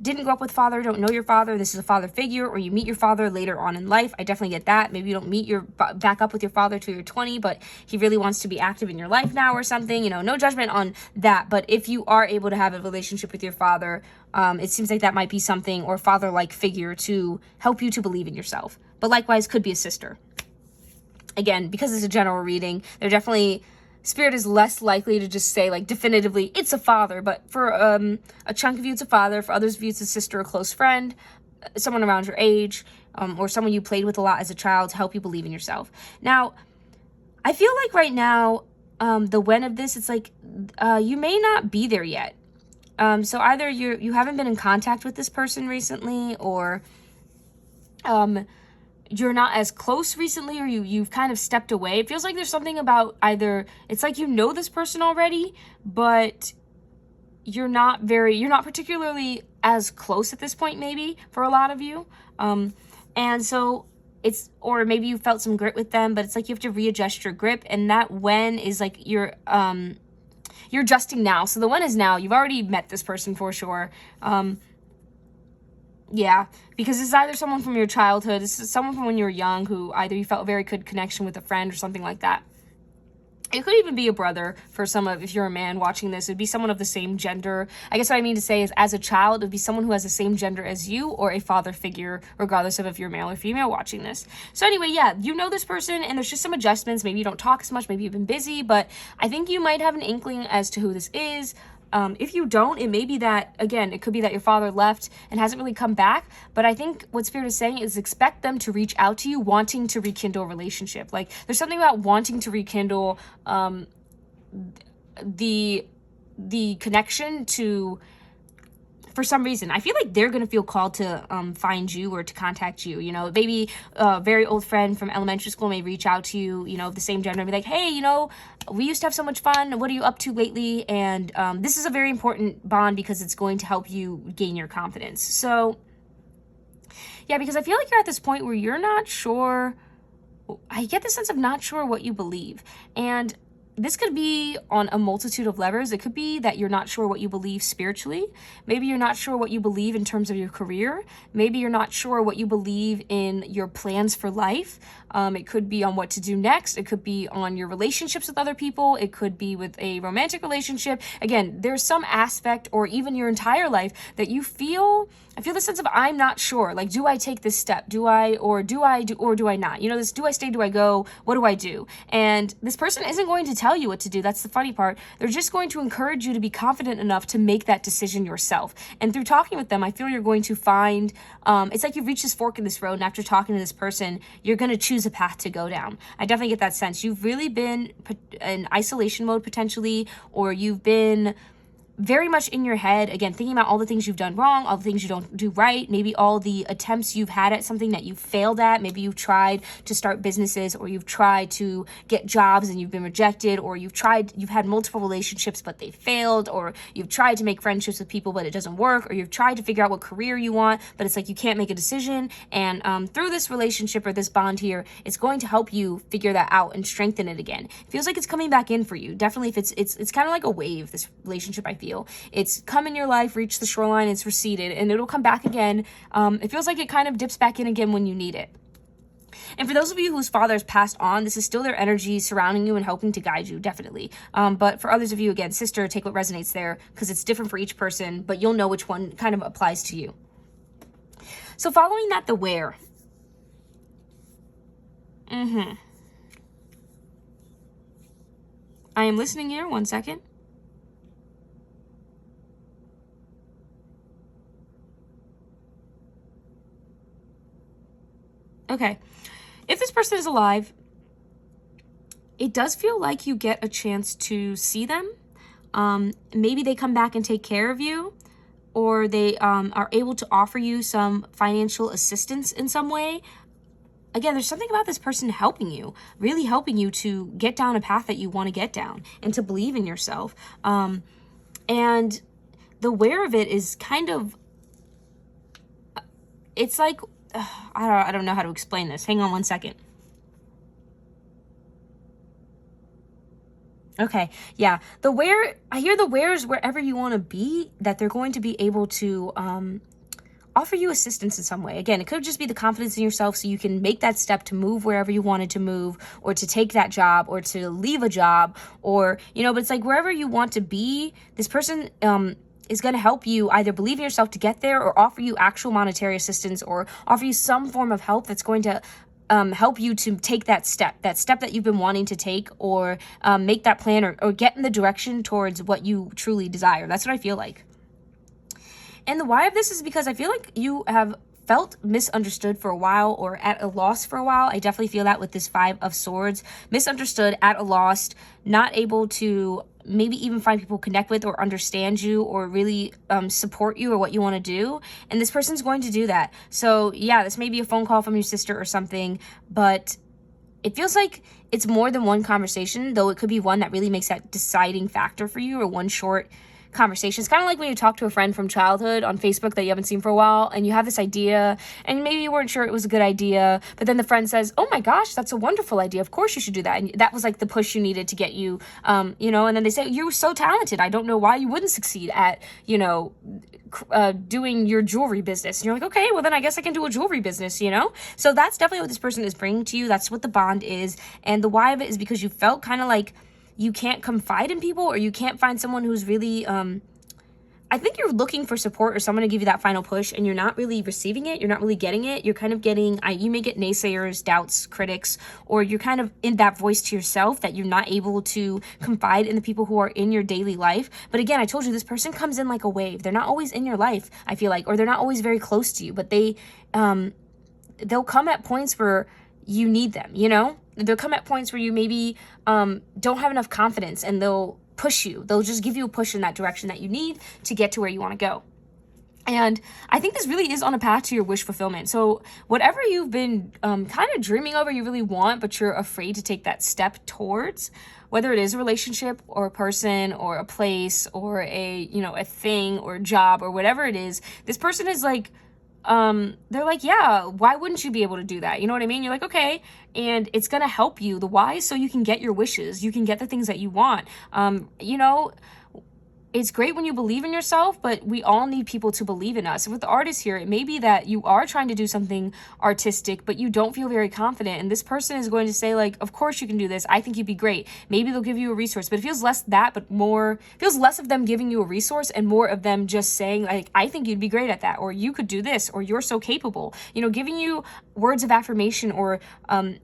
Speaker 1: didn't grow up with father, don't know your father, this is a father figure, or you meet your father later on in life. I definitely get that. Maybe you don't back up with your father till you're 20, but he really wants to be active in your life now or something, no judgment on that. But if you are able to have a relationship with your father, it seems like that might be something, or father-like figure to help you to believe in yourself. But likewise, could be a sister. Again, because it's a general reading, they're definitely... Spirit is less likely to just say definitively it's a father, but for a chunk of you it's a father, for others of you it's a sister, a close friend, someone around your age, or someone you played with a lot as a child to help you believe in yourself. Now, I feel like right now, the when of this, it's you may not be there yet. So either you haven't been in contact with this person recently, or you're not as close recently, or you've kind of stepped away. It feels like there's something about either it's like this person already, but you're not particularly as close at this point, maybe for a lot of you. And so or maybe you felt some grit with them, but it's like you have to readjust your grip, and that when is you're adjusting now. So the when is now. You've already met this person for sure. Yeah, because this is either someone from your childhood, this is someone from when you were young who either you felt a very good connection with a friend or something like that. It could even be a brother for some of, if you're a man watching this, it'd be someone of the same gender. I guess what I mean to say is, as a child, it'd be someone who has the same gender as you, or a father figure, regardless of if you're male or female watching this. So anyway, yeah, you know this person, and there's just some adjustments. Maybe you don't talk as much, maybe you've been busy, but I think you might have an inkling as to who this is. If you don't, it may be that, again, it could be that your father left and hasn't really come back. But I think what Spirit is saying is expect them to reach out to you, wanting to rekindle a relationship. Like, there's something about wanting to rekindle the connection to, for some reason. I feel like they're going to feel called to find you or to contact you. You know, maybe a very old friend from elementary school may reach out to you, you know, of the same gender, and be like, hey, you know, we used to have so much fun. What are you up to lately? And this is a very important bond because it's going to help you gain your confidence. So, yeah, because I feel like you're at this point where you're not sure. I get the sense of not sure what you believe. And this could be on a multitude of levers. It could be that you're not sure what you believe spiritually. Maybe you're not sure what you believe in terms of your career. Maybe you're not sure what you believe in your plans for life. It could be on what to do next. It could be on your relationships with other people. It could be with a romantic relationship. Again, there's some aspect, or even your entire life, that you feel, I feel the sense of, I'm not sure. Like, do I take this step? Do I not? You know, this, do I stay? Do I go? What do I do? And this person isn't going to tell you what to do. That's the funny part. They're just going to encourage you to be confident enough to make that decision yourself. And through talking with them, I feel you're going to find, it's like you've reached this fork in this road, and after talking to this person, you're going to choose a path to go down. I definitely get that sense. You've really been in isolation mode potentially, or you've been very much in your head, again, thinking about all the things you've done wrong, all the things you don't do right, maybe all the attempts you've had at something that you failed at. Maybe you've tried to start businesses, or you've tried to get jobs and you've been rejected, or you've had multiple relationships but they failed, or you've tried to make friendships with people but it doesn't work, or you've tried to figure out what career you want but it's like you can't make a decision. And through this relationship or this bond here, it's going to help you figure that out and strengthen it again. It feels like it's coming back in for you. Definitely, if it's kind of like a wave, this relationship, I feel. It's come in your life, reached the shoreline, it's receded, and it'll come back again. It feels like it kind of dips back in again when you need it. And for those of you whose father has passed on, this is still their energy surrounding you and helping to guide you, definitely. But for others of you, again, sister, take what resonates there, because it's different for each person, but you'll know which one kind of applies to you. So following that, the where. I am listening here, 1 second. Okay, if this person is alive, it does feel like you get a chance to see them. Maybe they come back and take care of you, or they are able to offer you some financial assistance in some way. Again, there's something about this person helping you, really helping you to get down a path that you want to get down and to believe in yourself. And the where of it is kind of, it's like, I don't know how to explain this. Hang on 1 second. Okay, yeah. The where, I hear the where's wherever you want to be, that they're going to be able to offer you assistance in some way. Again, it could just be the confidence in yourself so you can make that step to move wherever you wanted to move, or to take that job, or to leave a job, or, you know, but it's like wherever you want to be, this person is going to help you either believe in yourself to get there, or offer you actual monetary assistance, or offer you some form of help that's going to help you to take that step that you've been wanting to take, or make that plan, or get in the direction towards what you truly desire. That's what I feel like. And the why of this is because I feel like you have felt misunderstood for a while, or at a loss for a while. I definitely feel that with this 5 of Swords. Misunderstood, at a loss, not able to maybe even find people to connect with, or understand you, or really support you or what you want to do. And this person's going to do that. So yeah, this may be a phone call from your sister or something, but it feels like it's more than one conversation, though it could be one that really makes that deciding factor for you, or one short conversation. It's kind of like when you talk to a friend from childhood on Facebook that you haven't seen for a while, and you have this idea, and maybe you weren't sure it was a good idea, but then the friend says, oh my gosh, that's a wonderful idea, of course you should do that. And that was like the push you needed to get you, you know, and then they say, you're so talented, I don't know why you wouldn't succeed at, you know, doing your jewelry business. And you're like, okay, well then I guess I can do a jewelry business, you know? So that's definitely what this person is bringing to you. That's what the bond is. And the why of it is because you felt kind of like you can't confide in people, or you can't find someone who's really, I think you're looking for support or someone to give you that final push, and you're not really receiving it. You're not really getting it. You're kind of getting, you may get naysayers, doubts, critics, or you're kind of in that voice to yourself that you're not able to confide in the people who are in your daily life. But again, I told you, this person comes in like a wave. They're not always in your life, I feel like, or they're not always very close to you, but they'll come at points where you need them, you know? They'll come at points where you maybe don't have enough confidence, and they'll push you. They'll just give you a push in that direction that you need to get to where you want to go. And I think this really is on a path to your wish fulfillment. So whatever you've been kind of dreaming of, or you really want, but you're afraid to take that step towards, whether it is a relationship or a person or a place or a thing or a job or whatever it is, this person is like, they're like, yeah, why wouldn't you be able to do that? You know what I mean? You're like, okay. And it's going to help you. The why is so you can get your wishes. You can get the things that you want. It's great when you believe in yourself, but we all need people to believe in us. And with the artist here, it may be that you are trying to do something artistic, but you don't feel very confident. And this person is going to say, like, of course you can do this. I think you'd be great. Maybe they'll give you a resource, but it feels less that, but more, feels less of them giving you a resource and more of them just saying, like, I think you'd be great at that, or you could do this, or you're so capable. Giving you words of affirmation, or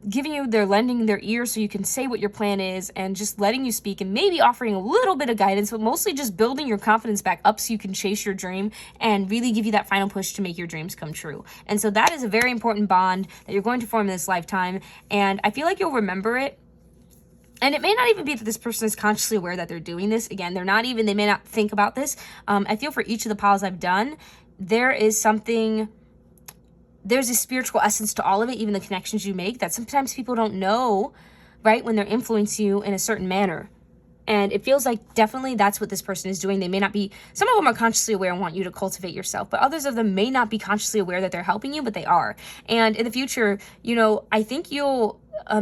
Speaker 1: they're lending their ear so you can say what your plan is, and just letting you speak, and maybe offering a little bit of guidance, but mostly just building your confidence back up so you can chase your dream and really give you that final push to make your dreams come true. And so that is a very important bond that you're going to form in this lifetime, and I feel like you'll remember it. And it may not even be that this person is consciously aware that they're doing this. Again, they may not think about this. I feel for each of the piles I've done, there's a spiritual essence to all of it, even the connections you make, that sometimes people don't know, right, when they're influencing you in a certain manner. And it feels like definitely that's what this person is doing. They may not be, some of them are consciously aware and want you to cultivate yourself, but others of them may not be consciously aware that they're helping you, but they are. And in the future, I think you'll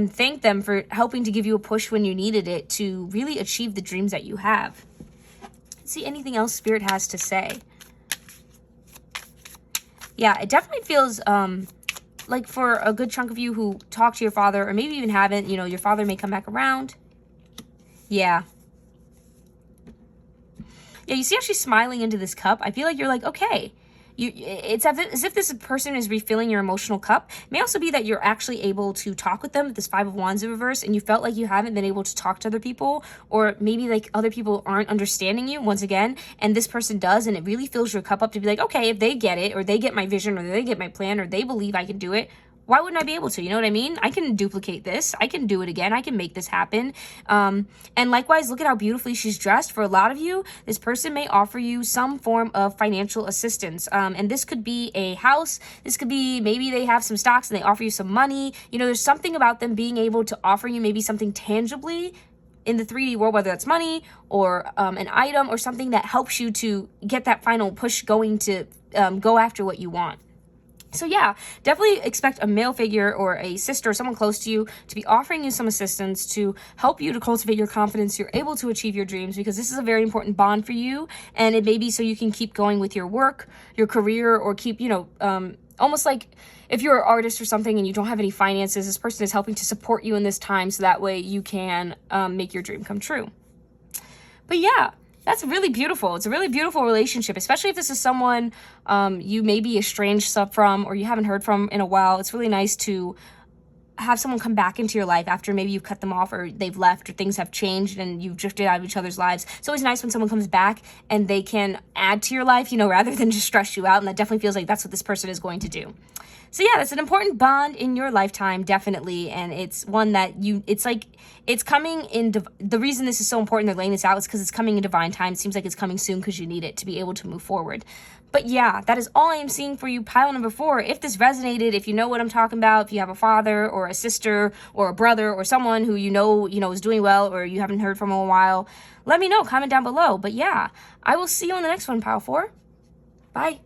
Speaker 1: thank them for helping to give you a push when you needed it to really achieve the dreams that you have. Let's see anything else Spirit has to say. Yeah, it definitely feels like for a good chunk of you who talk to your father, or maybe even haven't, your father may come back around. Yeah. Yeah, you see how she's smiling into this cup? I feel like you're like, okay. It's as if this person is refilling your emotional cup. It may also be that you're actually able to talk with them with this 5 of Wands in reverse, and you felt like you haven't been able to talk to other people, or maybe like other people aren't understanding you once again, and this person does, and it really fills your cup up to be like, okay, if they get it, or they get my vision, or they get my plan, or they believe I can do it, why wouldn't I be able to? You know what I mean? I can duplicate this. I can do it again. I can make this happen. And likewise, look at how beautifully she's dressed. For a lot of you, this person may offer you some form of financial assistance. And this could be a house. This could be, maybe they have some stocks and they offer you some money. There's something about them being able to offer you maybe something tangibly in the 3D world, whether that's money or an item or something that helps you to get that final push going to go after what you want. So yeah, definitely expect a male figure or a sister or someone close to you to be offering you some assistance to help you to cultivate your confidence. You're able to achieve your dreams, because this is a very important bond for you. And it may be so you can keep going with your work, your career, or keep, almost like if you're an artist or something and you don't have any finances, this person is helping to support you in this time, so that way you can make your dream come true. But yeah, that's really beautiful. It's a really beautiful relationship, especially if this is someone you may be estranged from, or you haven't heard from in a while. It's really nice to have someone come back into your life after maybe you've cut them off, or they've left, or things have changed and you've drifted out of each other's lives. It's always nice when someone comes back and they can add to your life, rather than just stress you out. And that definitely feels like that's what this person is going to do. So yeah, that's an important bond in your lifetime, definitely. And it's one that it's coming in. The reason this is so important, they're laying this out, is because it's coming in divine time. It seems like it's coming soon because you need it to be able to move forward. But yeah, that is all I am seeing for you, pile number 4. If this resonated, if you know what I'm talking about, if you have a father or a sister or a brother or someone who is doing well, or you haven't heard from in a while, let me know. Comment down below. But yeah, I will see you on the next one, pile 4. Bye.